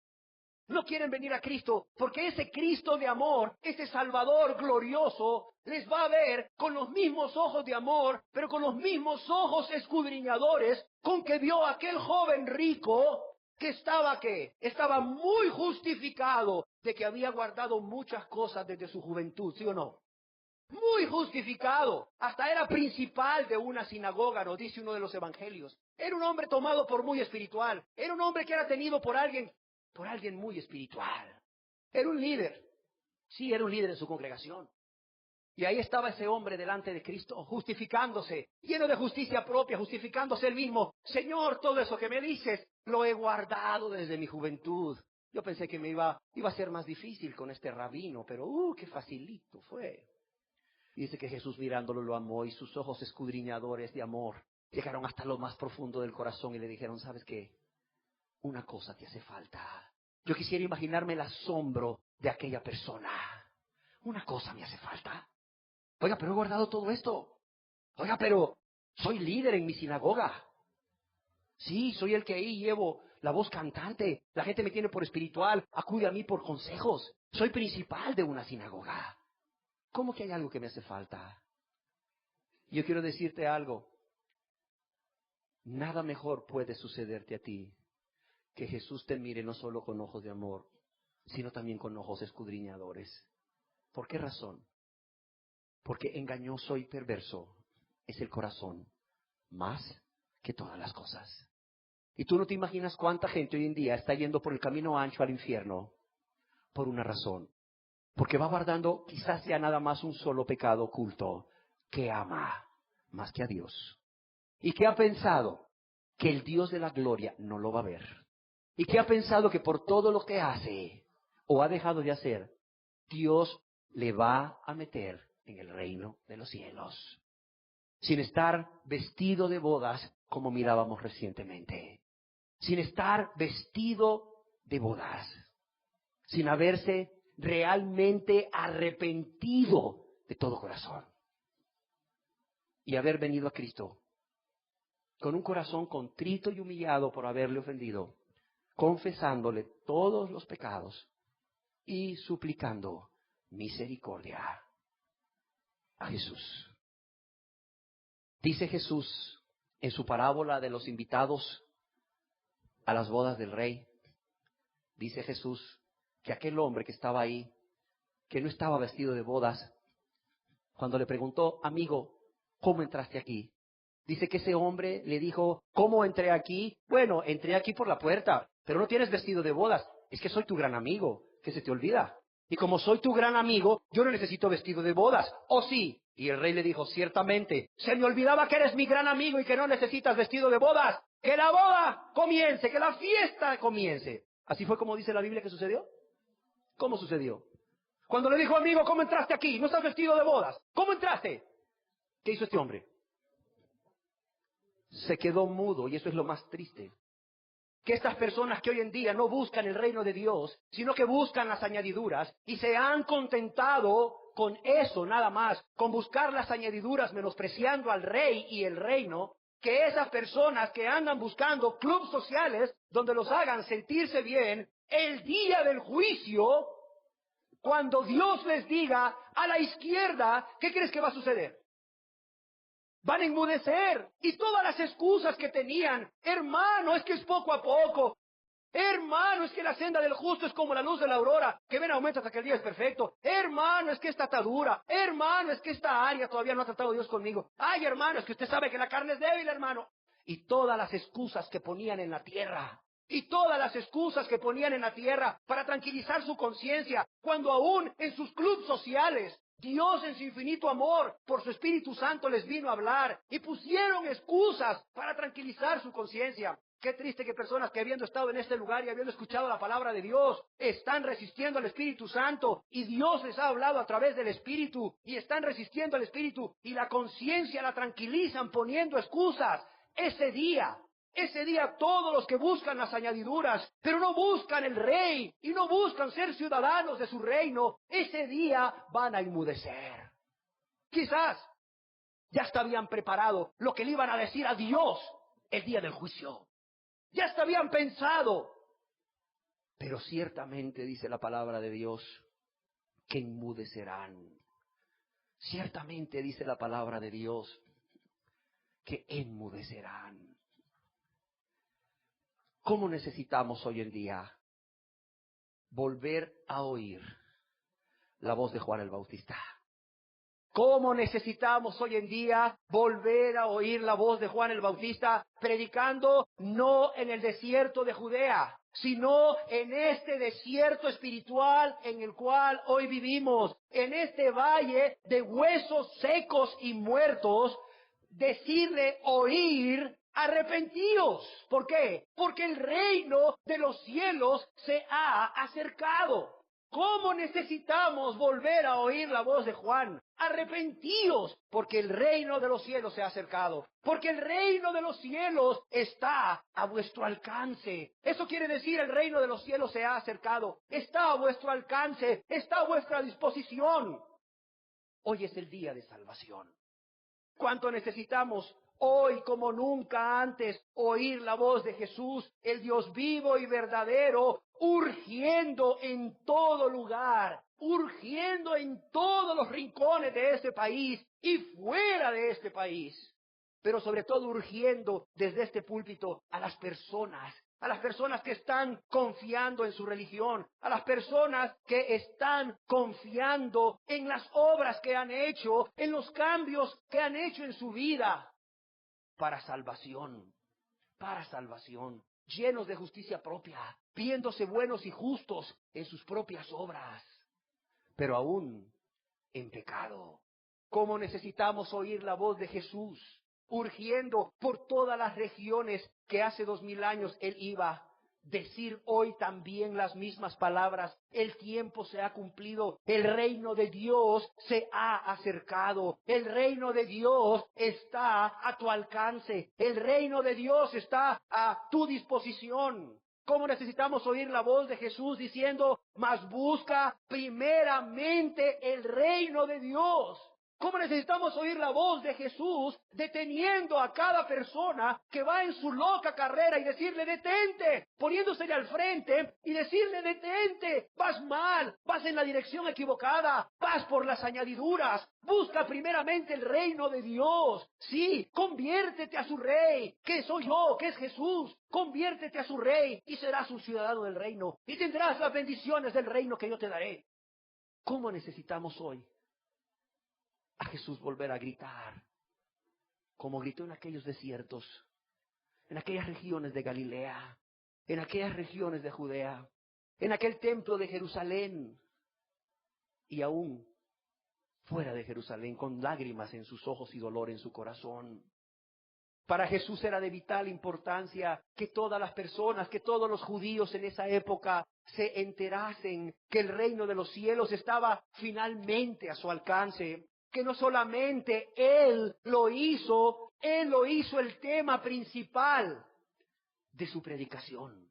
No quieren venir a Cristo porque ese Cristo de amor, ese Salvador glorioso, les va a ver con los mismos ojos de amor, pero con los mismos ojos escudriñadores con que vio aquel joven rico que estaba muy justificado de que había guardado muchas cosas desde su juventud, ¿sí o no? Muy justificado. Hasta era principal de una sinagoga, nos dice uno de los evangelios. Era un hombre tomado por muy espiritual. Era un hombre que era tenido por alguien muy espiritual. Era un líder. Sí, era un líder en su congregación. Y ahí estaba ese hombre delante de Cristo, justificándose, lleno de justicia propia, justificándose él mismo. Señor, todo eso que me dices, lo he guardado desde mi juventud. Yo pensé que me iba a ser más difícil con este rabino, pero qué facilito fue. Y dice que Jesús mirándolo lo amó y sus ojos escudriñadores de amor llegaron hasta lo más profundo del corazón y le dijeron, ¿sabes qué? Una cosa te hace falta. Yo quisiera imaginarme el asombro de aquella persona. Una cosa me hace falta. Oiga, pero he guardado todo esto. Oiga, pero soy líder en mi sinagoga. Sí, soy el que ahí llevo la voz cantante. La gente me tiene por espiritual, acude a mí por consejos. Soy principal de una sinagoga. ¿Cómo que hay algo que me hace falta? Yo quiero decirte algo. Nada mejor puede sucederte a ti que Jesús te mire no solo con ojos de amor, sino también con ojos escudriñadores. ¿Por qué razón? Porque engañoso y perverso es el corazón, más que todas las cosas. Y tú no te imaginas cuánta gente hoy en día está yendo por el camino ancho al infierno por una razón. Porque va guardando quizás ya nada más un solo pecado oculto, que ama más que a Dios. Y que ha pensado que el Dios de la gloria no lo va a ver. Y que ha pensado que por todo lo que hace o ha dejado de hacer, Dios le va a meter en el reino de los cielos. Sin estar vestido de bodas como mirábamos recientemente. Sin estar vestido de bodas. Sin haberse realmente arrepentido de todo corazón. Y haber venido a Cristo con un corazón contrito y humillado por haberle ofendido, confesándole todos los pecados y suplicando misericordia a Jesús. Dice Jesús en su parábola de los invitados a las bodas del rey, dice Jesús que aquel hombre que estaba ahí, que no estaba vestido de bodas, cuando le preguntó, amigo, ¿cómo entraste aquí? Dice que ese hombre le dijo, ¿cómo entré aquí? Bueno, entré aquí por la puerta, pero no tienes vestido de bodas. Es que soy tu gran amigo, que se te olvida. Y como soy tu gran amigo, yo no necesito vestido de bodas. ¿O sí? Y el rey le dijo, ciertamente, se me olvidaba que eres mi gran amigo y que no necesitas vestido de bodas. Que la boda comience, que la fiesta comience. ¿Así fue como dice la Biblia que sucedió? ¿Cómo sucedió? Cuando le dijo, amigo, ¿cómo entraste aquí? No estás vestido de bodas. ¿Cómo entraste? ¿Qué hizo este hombre? Se quedó mudo, y eso es lo más triste. Que estas personas que hoy en día no buscan el reino de Dios, sino que buscan las añadiduras, y se han contentado con eso nada más, con buscar las añadiduras, menospreciando al rey y el reino, que esas personas que andan buscando clubes sociales donde los hagan sentirse bien, el día del juicio, cuando Dios les diga a la izquierda, ¿qué crees que va a suceder? Van a enmudecer. Y todas las excusas que tenían, hermano, es que es poco a poco. Hermano, es que la senda del justo es como la luz de la aurora, que ven aumenta hasta que el día es perfecto. Hermano, es que esta atadura. Hermano, es que esta área todavía no ha tratado Dios conmigo. Ay, hermano, es que usted sabe que la carne es débil, hermano. Y todas las excusas que ponían en la tierra. Y todas las excusas que ponían en la tierra para tranquilizar su conciencia, cuando aún en sus clubes sociales, Dios en su infinito amor, por su Espíritu Santo les vino a hablar y pusieron excusas para tranquilizar su conciencia. Qué triste que personas que habiendo estado en este lugar y habiendo escuchado la palabra de Dios, están resistiendo al Espíritu Santo y Dios les ha hablado a través del Espíritu y están resistiendo al Espíritu y la conciencia la tranquilizan poniendo excusas. Ese día todos los que buscan las añadiduras, pero no buscan el rey y no buscan ser ciudadanos de su reino, ese día van a enmudecer. Quizás ya hasta habían preparado lo que le iban a decir a Dios el día del juicio. Ya hasta habían pensado. Pero ciertamente dice la palabra de Dios que enmudecerán. Ciertamente dice la palabra de Dios que enmudecerán. ¿Cómo necesitamos hoy en día volver a oír la voz de Juan el Bautista? ¿Cómo necesitamos hoy en día volver a oír la voz de Juan el Bautista predicando no en el desierto de Judea, sino en este desierto espiritual en el cual hoy vivimos, en este valle de huesos secos y muertos, decirle, oír, arrepentíos? ¿Por qué? Porque el reino de los cielos se ha acercado. ¿Cómo necesitamos volver a oír la voz de Juan? Arrepentíos, porque el reino de los cielos se ha acercado. Porque el reino de los cielos está a vuestro alcance. Eso quiere decir, el reino de los cielos se ha acercado. Está a vuestro alcance, está a vuestra disposición. Hoy es el día de salvación. ¿Cuánto necesitamos hoy como nunca antes oír la voz de Jesús, el Dios vivo y verdadero, urgiendo en todo lugar, urgiendo en todos los rincones de este país y fuera de este país? Pero sobre todo urgiendo desde este púlpito a las personas a las personas que están confiando en su religión, a las personas que están confiando en las obras que han hecho, en los cambios que han hecho en su vida para salvación, llenos de justicia propia, viéndose buenos y justos en sus propias obras, pero aún en pecado. ¿Cómo necesitamos oír la voz de Jesús, urgiendo por todas las regiones que hace 2000 años Él iba? Decir hoy también las mismas palabras: el tiempo se ha cumplido, el reino de Dios se ha acercado, el reino de Dios está a tu alcance, el reino de Dios está a tu disposición. ¿Cómo necesitamos oír la voz de Jesús diciendo: mas busca primeramente el reino de Dios? ¿Cómo necesitamos oír la voz de Jesús deteniendo a cada persona que va en su loca carrera y decirle: detente, poniéndosele al frente y decirle: detente, vas mal, vas en la dirección equivocada, vas por las añadiduras, busca primeramente el reino de Dios? Sí, conviértete a su rey, que soy yo, que es Jesús. Conviértete a su rey y serás un ciudadano del reino y tendrás las bendiciones del reino que yo te daré. ¿Cómo necesitamos hoy a Jesús volver a gritar, como gritó en aquellos desiertos, en aquellas regiones de Galilea, en aquellas regiones de Judea, en aquel templo de Jerusalén, y aún fuera de Jerusalén, con lágrimas en sus ojos y dolor en su corazón? Para Jesús era de vital importancia que todas las personas, que todos los judíos en esa época se enterasen que el reino de los cielos estaba finalmente a su alcance. Que no solamente Él lo hizo el tema principal de su predicación,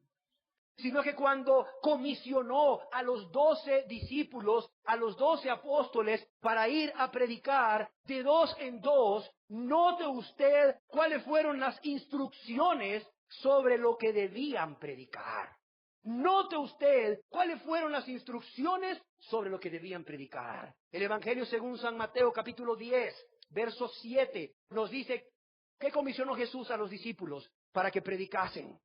sino que cuando comisionó a los 12 discípulos, a los 12 apóstoles, para ir a predicar de 2 en 2, note usted cuáles fueron las instrucciones sobre lo que debían predicar. Note usted cuáles fueron las instrucciones sobre lo que debían predicar. El Evangelio según San Mateo, capítulo 10, verso 7, nos dice qué comisionó Jesús a los discípulos para que predicasen.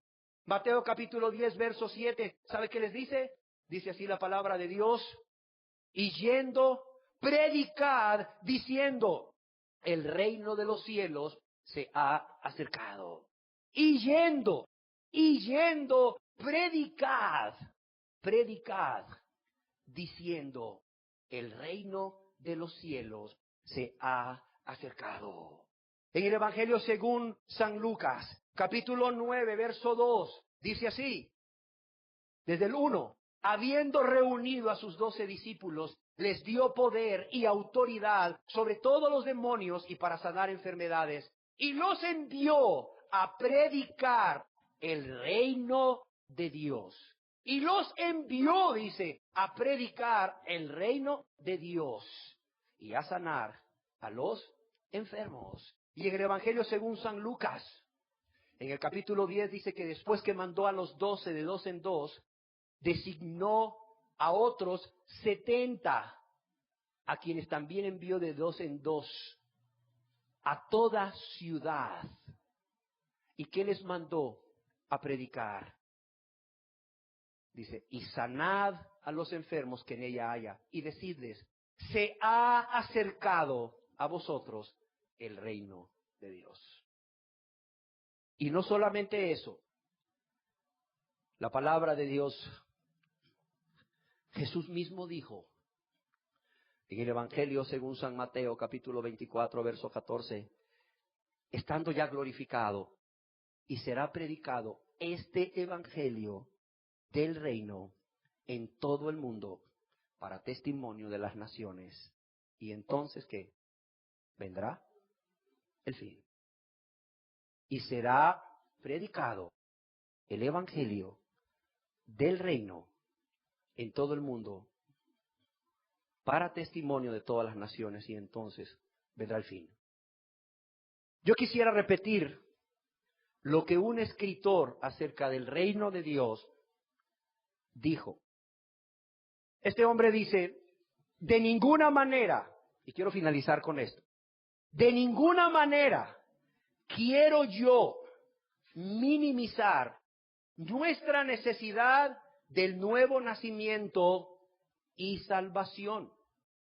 Mateo capítulo 10, verso 7, ¿sabe qué les dice? Dice así la palabra de Dios: y yendo, predicad, diciendo: el reino de los cielos se ha acercado. Y yendo, predicad, diciendo: el reino de los cielos se ha acercado. En el Evangelio según San Lucas, capítulo 9, verso 2, dice así, desde el 1, habiendo reunido a sus 12 discípulos, les dio poder y autoridad sobre todos los demonios y para sanar enfermedades, y los envió a predicar el reino de Dios. Y los envió, dice, a predicar el reino de Dios y a sanar a los enfermos. Y en el Evangelio según San Lucas, en el capítulo 10 dice que después que mandó a los 12 de 2 en 2, designó a otros 70, a quienes también envió de 2 en 2 a toda ciudad. ¿Y qué les mandó a predicar? Dice: y sanad a los enfermos que en ella haya, y decidles: se ha acercado a vosotros el reino de Dios. Y no solamente eso, la palabra de Dios, Jesús mismo dijo en el Evangelio según San Mateo, capítulo 24, verso 14, estando ya glorificado, y será predicado este Evangelio del reino en todo el mundo para testimonio de las naciones. Y entonces, ¿qué? Vendrá el fin. Y será predicado el Evangelio del reino en todo el mundo para testimonio de todas las naciones, y entonces vendrá el fin. Yo quisiera repetir lo que un escritor acerca del reino de Dios dijo. Este hombre dice: de ninguna manera, y quiero finalizar con esto, de ninguna manera quiero yo minimizar nuestra necesidad del nuevo nacimiento y salvación.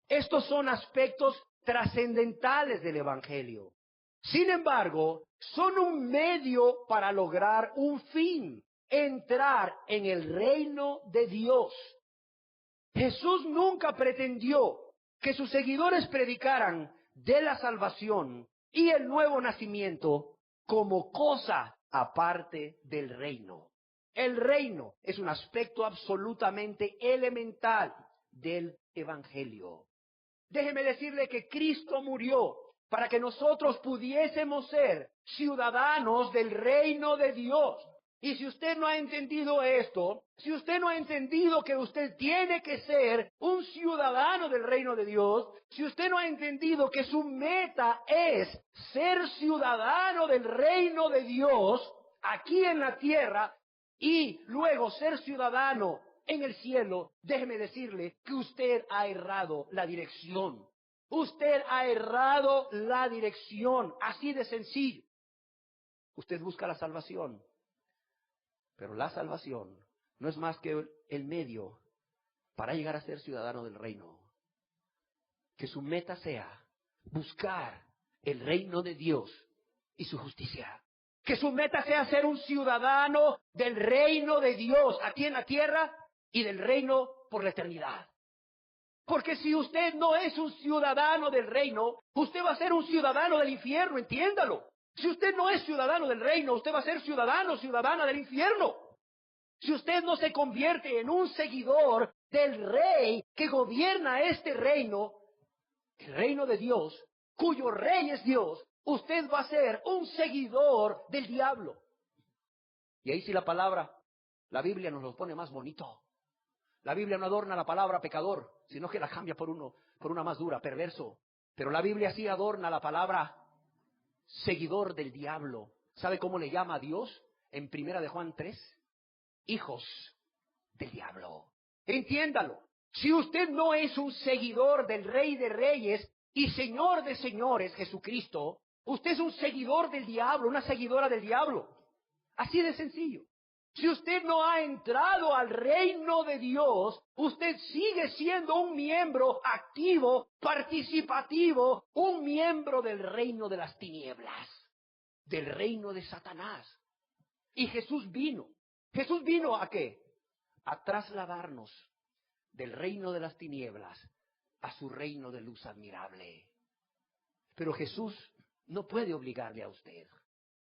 Estos son aspectos trascendentales del Evangelio. Sin embargo, son un medio para lograr un fin: entrar en el reino de Dios. Jesús nunca pretendió que sus seguidores predicaran de la salvación y el nuevo nacimiento como cosa aparte del reino. El reino es un aspecto absolutamente elemental del Evangelio. Déjeme decirle que Cristo murió para que nosotros pudiésemos ser ciudadanos del reino de Dios. Y si usted no ha entendido esto, si usted no ha entendido que usted tiene que ser un ciudadano del reino de Dios, si usted no ha entendido que su meta es ser ciudadano del reino de Dios aquí en la tierra y luego ser ciudadano en el cielo, déjeme decirle que usted ha errado la dirección. Usted ha errado la dirección, así de sencillo. Usted busca la salvación, pero la salvación no es más que el medio para llegar a ser ciudadano del reino. Que su meta sea buscar el reino de Dios y su justicia. Que su meta sea ser un ciudadano del reino de Dios aquí en la tierra y del reino por la eternidad. Porque si usted no es un ciudadano del reino, usted va a ser un ciudadano del infierno, entiéndalo. Si usted no es ciudadano del reino, usted va a ser ciudadano, ciudadana del infierno. Si usted no se convierte en un seguidor del rey que gobierna este reino, el reino de Dios, cuyo rey es Dios, usted va a ser un seguidor del diablo. Y ahí sí la Biblia nos lo pone más bonito. La Biblia no adorna la palabra pecador, sino que la cambia por una más dura, perverso. Pero la Biblia sí adorna la palabra seguidor del diablo. ¿Sabe cómo le llama a Dios en 1 de Juan 3? Hijos del diablo. Entiéndalo. Si usted no es un seguidor del Rey de Reyes y Señor de Señores, Jesucristo, usted es un seguidor del diablo, una seguidora del diablo. Así de sencillo. Si usted no ha entrado al reino de Dios, usted sigue siendo un miembro activo, participativo, un miembro del reino de las tinieblas, del reino de Satanás. Y Jesús vino. ¿Jesús vino a qué? A trasladarnos del reino de las tinieblas a su reino de luz admirable. Pero Jesús no puede obligarle a usted.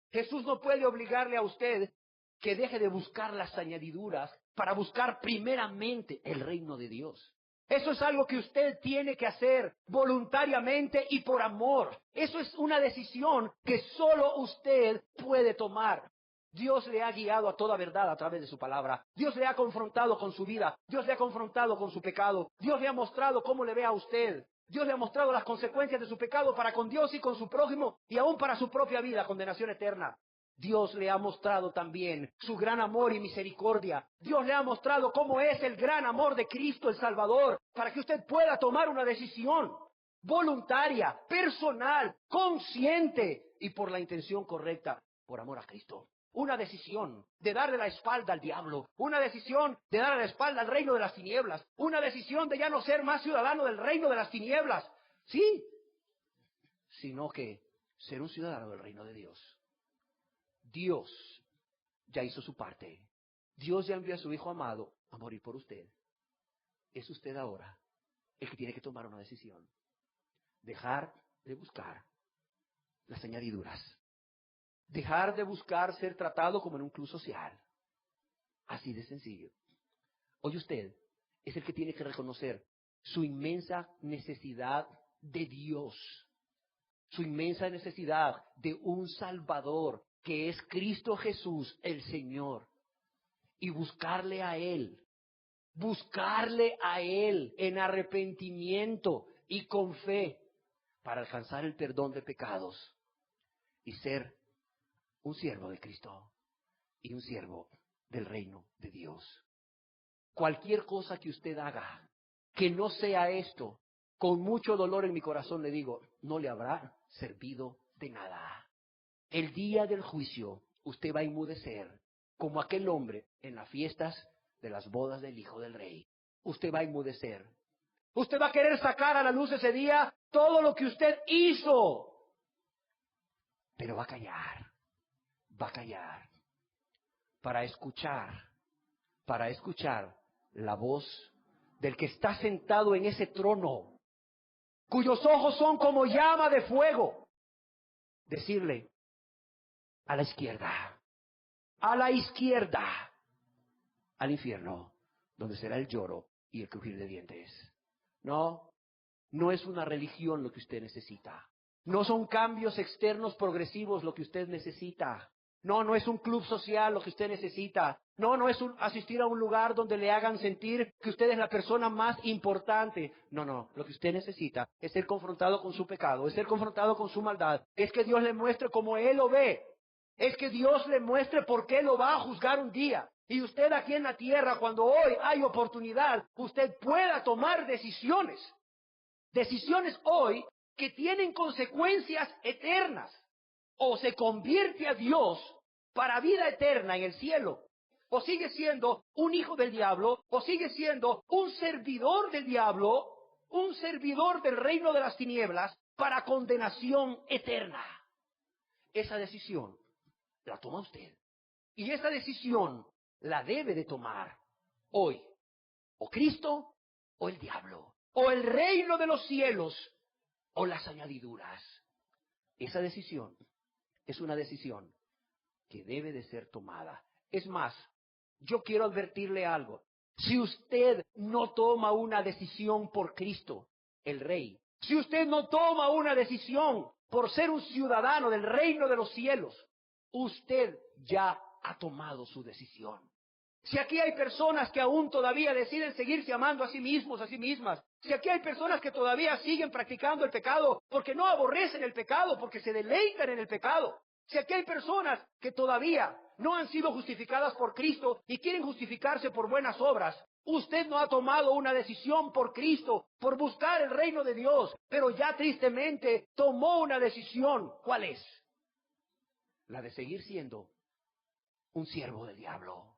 Jesús no puede obligarle a usted que deje de buscar las añadiduras para buscar primeramente el reino de Dios. Eso es algo que usted tiene que hacer voluntariamente y por amor. Eso es una decisión que solo usted puede tomar. Dios le ha guiado a toda verdad a través de su palabra. Dios le ha confrontado con su vida. Dios le ha confrontado con su pecado. Dios le ha mostrado cómo le ve a usted. Dios le ha mostrado las consecuencias de su pecado para con Dios y con su prójimo y aún para su propia vida, condenación eterna. Dios le ha mostrado también su gran amor y misericordia. Dios le ha mostrado cómo es el gran amor de Cristo el Salvador, para que usted pueda tomar una decisión voluntaria, personal, consciente y por la intención correcta, por amor a Cristo. Una decisión de darle la espalda al diablo, una decisión de darle la espalda al reino de las tinieblas, una decisión de ya no ser más ciudadano del reino de las tinieblas, sí, sino que ser un ciudadano del reino de Dios. Dios ya hizo su parte. Dios ya envió a su Hijo amado a morir por usted. Es usted ahora el que tiene que tomar una decisión. Dejar de buscar las añadiduras. Dejar de buscar ser tratado como en un club social. Así de sencillo. Hoy usted es el que tiene que reconocer su inmensa necesidad de Dios. Su inmensa necesidad de un Salvador, que es Cristo Jesús, el Señor. Y buscarle a Él en arrepentimiento y con fe para alcanzar el perdón de pecados y ser un siervo de Cristo y un siervo del reino de Dios. Cualquier cosa que usted haga que no sea esto, con mucho dolor en mi corazón le digo, no le habrá servido de nada. El día del juicio usted va a enmudecer como aquel hombre en las fiestas de las bodas del hijo del rey. Usted va a enmudecer. Usted va a querer sacar a la luz ese día todo lo que usted hizo. Pero va a callar para escuchar la voz del que está sentado en ese trono, cuyos ojos son como llama de fuego. Decirle, a la izquierda, al infierno, donde será el lloro y el crujir de dientes. No es una religión lo que usted necesita. No son cambios externos progresivos lo que usted necesita. No es un club social lo que usted necesita. No es asistir a un lugar donde le hagan sentir que usted es la persona más importante. No, lo que usted necesita es ser confrontado con su pecado, es ser confrontado con su maldad. Es que Dios le muestre como Él lo ve. Es que Dios le muestre por qué lo va a juzgar un día. Y usted aquí en la tierra, cuando hoy hay oportunidad, usted pueda tomar decisiones. Decisiones hoy que tienen consecuencias eternas. O se convierte a Dios para vida eterna en el cielo, o sigue siendo un hijo del diablo, o sigue siendo un servidor del diablo, un servidor del reino de las tinieblas para condenación eterna. Esa decisión la toma usted. Y esa decisión la debe de tomar hoy. O Cristo, o el diablo, o el reino de los cielos, o las añadiduras. Esa decisión es una decisión que debe de ser tomada. Es más, yo quiero advertirle algo. Si usted no toma una decisión por Cristo, el Rey, si usted no toma una decisión por ser un ciudadano del reino de los cielos, usted ya ha tomado su decisión. Si aquí hay personas que aún todavía deciden seguirse amando a sí mismos, a sí mismas, si aquí hay personas que todavía siguen practicando el pecado porque no aborrecen el pecado, porque se deleitan en el pecado, si aquí hay personas que todavía no han sido justificadas por Cristo y quieren justificarse por buenas obras, usted no ha tomado una decisión por Cristo, por buscar el reino de Dios, pero ya tristemente tomó una decisión. ¿Cuál es? La de seguir siendo un siervo del diablo.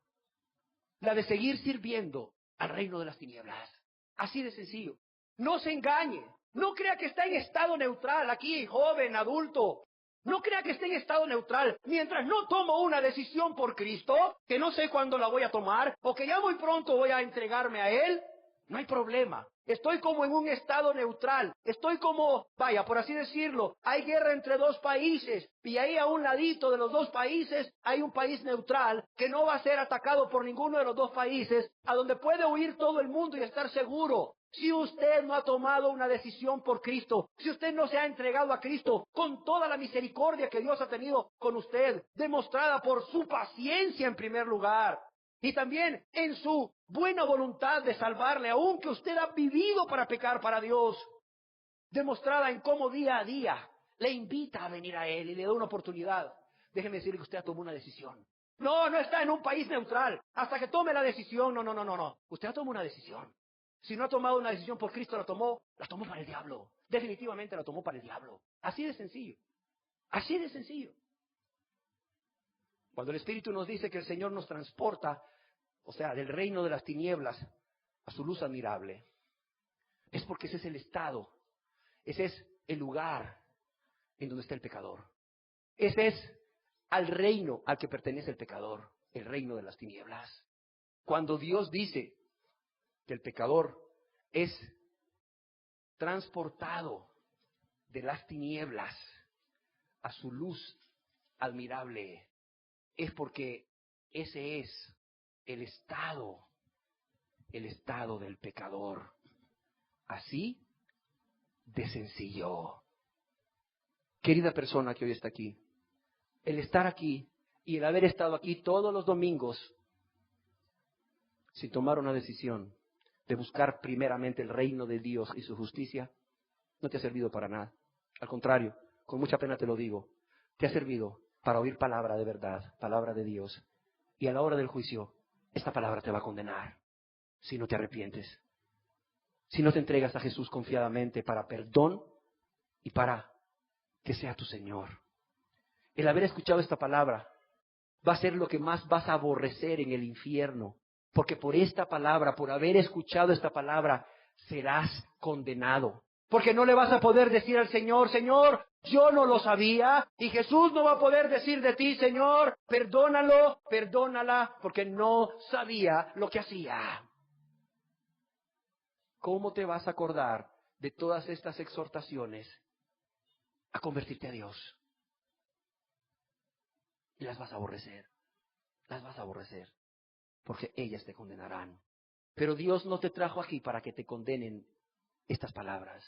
La de seguir sirviendo al reino de las tinieblas. Así de sencillo. No se engañe. No crea que está en estado neutral aquí, joven, adulto. No crea que esté en estado neutral. Mientras no tomo una decisión por Cristo, que no sé cuándo la voy a tomar, o que ya muy pronto voy a entregarme a Él, no hay problema. Estoy como en un estado neutral. Estoy como, por así decirlo, hay guerra entre dos países y ahí a un ladito de los dos países hay un país neutral que no va a ser atacado por ninguno de los dos países, a donde puede huir todo el mundo y estar seguro. Si usted no ha tomado una decisión por Cristo, si usted no se ha entregado a Cristo con toda la misericordia que Dios ha tenido con usted, demostrada por su paciencia en primer lugar, y también en su buena voluntad de salvarle, aunque usted ha vivido para pecar para Dios, demostrada en cómo día a día le invita a venir a Él y le da una oportunidad. Déjeme decirle que usted tomó una decisión. No está en un país neutral hasta que tome la decisión. No. Usted ha tomado una decisión. Si no ha tomado una decisión por Cristo, la tomó para el diablo. Definitivamente la tomó para el diablo. Así de sencillo. Así de sencillo. Cuando el Espíritu nos dice que el Señor nos transporta, o sea, del reino de las tinieblas a su luz admirable, es porque ese es el estado, ese es el lugar en donde está el pecador. Ese es al reino al que pertenece el pecador, el reino de las tinieblas. Cuando Dios dice que el pecador es transportado de las tinieblas a su luz admirable, es porque ese es el estado del pecador. Así de sencillo. Querida persona que hoy está aquí, el estar aquí y el haber estado aquí todos los domingos sin tomar una decisión de buscar primeramente el reino de Dios y su justicia, no te ha servido para nada. Al contrario, con mucha pena te lo digo, te ha servido para oír palabra de verdad, palabra de Dios. Y a la hora del juicio, esta palabra te va a condenar si no te arrepientes, si no te entregas a Jesús confiadamente para perdón y para que sea tu Señor. El haber escuchado esta palabra va a ser lo que más vas a aborrecer en el infierno. Porque por esta palabra, por haber escuchado esta palabra, serás condenado. Porque no le vas a poder decir al Señor, Señor, yo no lo sabía. Y Jesús no va a poder decir de ti, Señor, perdónalo, perdónala, porque no sabía lo que hacía. ¿Cómo te vas a acordar de todas estas exhortaciones a convertirte a Dios? Y las vas a aborrecer, porque ellas te condenarán. Pero Dios no te trajo aquí para que te condenen estas palabras.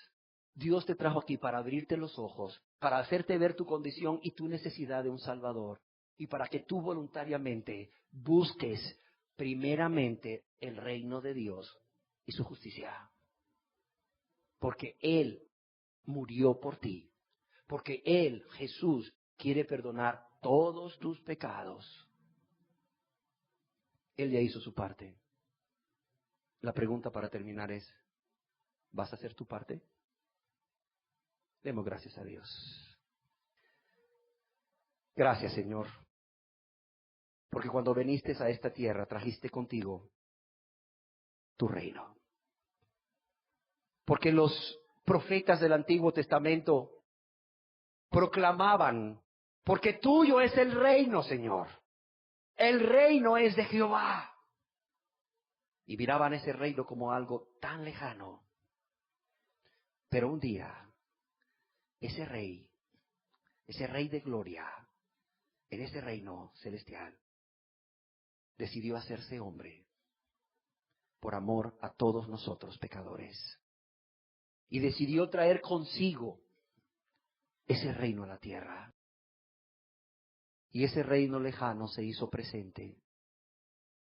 Dios te trajo aquí para abrirte los ojos, para hacerte ver tu condición y tu necesidad de un Salvador, y para que tú voluntariamente busques primeramente el reino de Dios y su justicia. Porque Él murió por ti, porque Él, Jesús, quiere perdonar todos tus pecados. Él ya hizo su parte. La pregunta para terminar es, ¿vas a hacer tu parte? Demos gracias a Dios. Gracias, Señor, porque cuando viniste a esta tierra trajiste contigo tu reino. Porque los profetas del Antiguo Testamento proclamaban, porque tuyo es el reino, Señor. El reino es de Jehová. Y miraban ese reino como algo tan lejano. Pero un día, ese rey de gloria, en ese reino celestial, decidió hacerse hombre por amor a todos nosotros pecadores. Y decidió traer consigo ese reino a la tierra. Y ese reino lejano se hizo presente.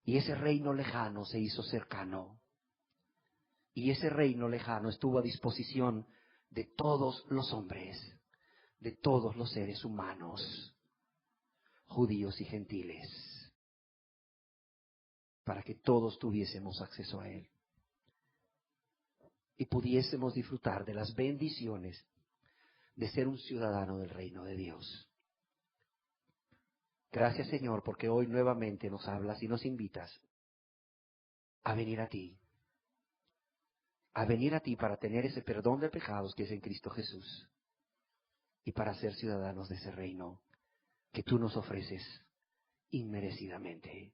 Y ese reino lejano se hizo cercano. Y ese reino lejano estuvo a disposición de todos los hombres, de todos los seres humanos, judíos y gentiles, para que todos tuviésemos acceso a Él y pudiésemos disfrutar de las bendiciones de ser un ciudadano del reino de Dios. Gracias, Señor, porque hoy nuevamente nos hablas y nos invitas a venir a ti para tener ese perdón de pecados que es en Cristo Jesús y para ser ciudadanos de ese reino que tú nos ofreces inmerecidamente.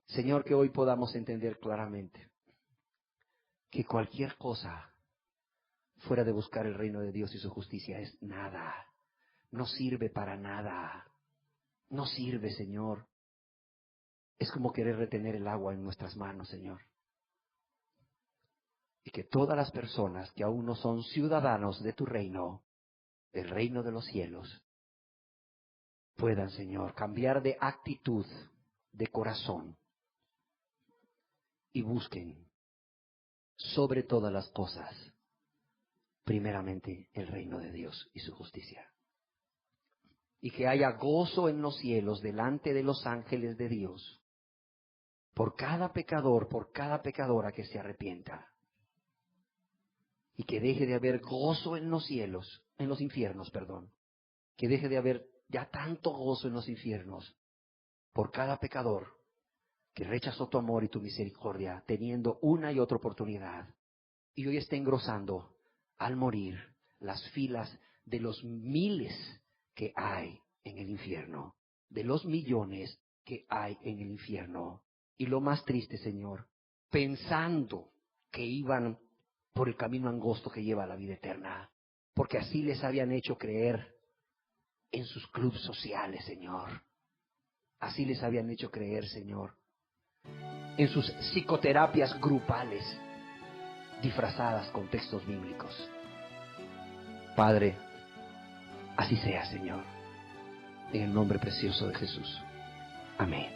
Señor, que hoy podamos entender claramente que cualquier cosa fuera de buscar el reino de Dios y su justicia es nada, no sirve para nada, no sirve, Señor. Es como querer retener el agua en nuestras manos, Señor. Y que todas las personas que aún no son ciudadanos de tu reino, del reino de los cielos, puedan, Señor, cambiar de actitud, de corazón, y busquen sobre todas las cosas, primeramente el reino de Dios y su justicia. Y que haya gozo en los cielos delante de los ángeles de Dios, por cada pecador, por cada pecadora que se arrepienta. Y que deje de haber gozo en los cielos, en los infiernos, perdón. Que deje de haber ya tanto gozo en los infiernos por cada pecador que rechazó tu amor y tu misericordia, teniendo una y otra oportunidad. Y hoy está engrosando, al morir, las filas de los miles que hay en el infierno, de los millones que hay en el infierno. Y lo más triste, Señor, pensando que iban por el camino angosto que lleva a la vida eterna, porque así les habían hecho creer en sus clubes sociales, Señor. Así les habían hecho creer, Señor, en sus psicoterapias grupales, disfrazadas con textos bíblicos. Padre, así sea, Señor, en el nombre precioso de Jesús. Amén.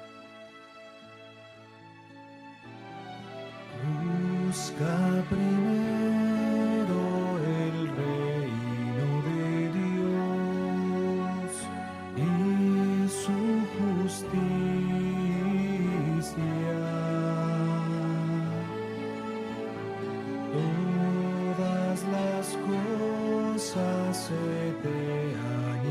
Busca primero el reino de Dios y su justicia. Todas las cosas se te añadirán.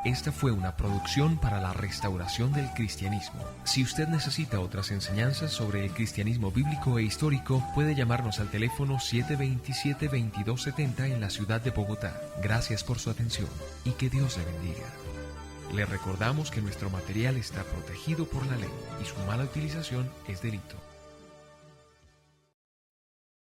Esta fue una producción para la restauración del cristianismo. Si usted necesita otras enseñanzas sobre el cristianismo bíblico e histórico, puede llamarnos al teléfono 727-2270 en la ciudad de Bogotá. Gracias por su atención y que Dios le bendiga. Le recordamos que nuestro material está protegido por la ley y su mala utilización es delito.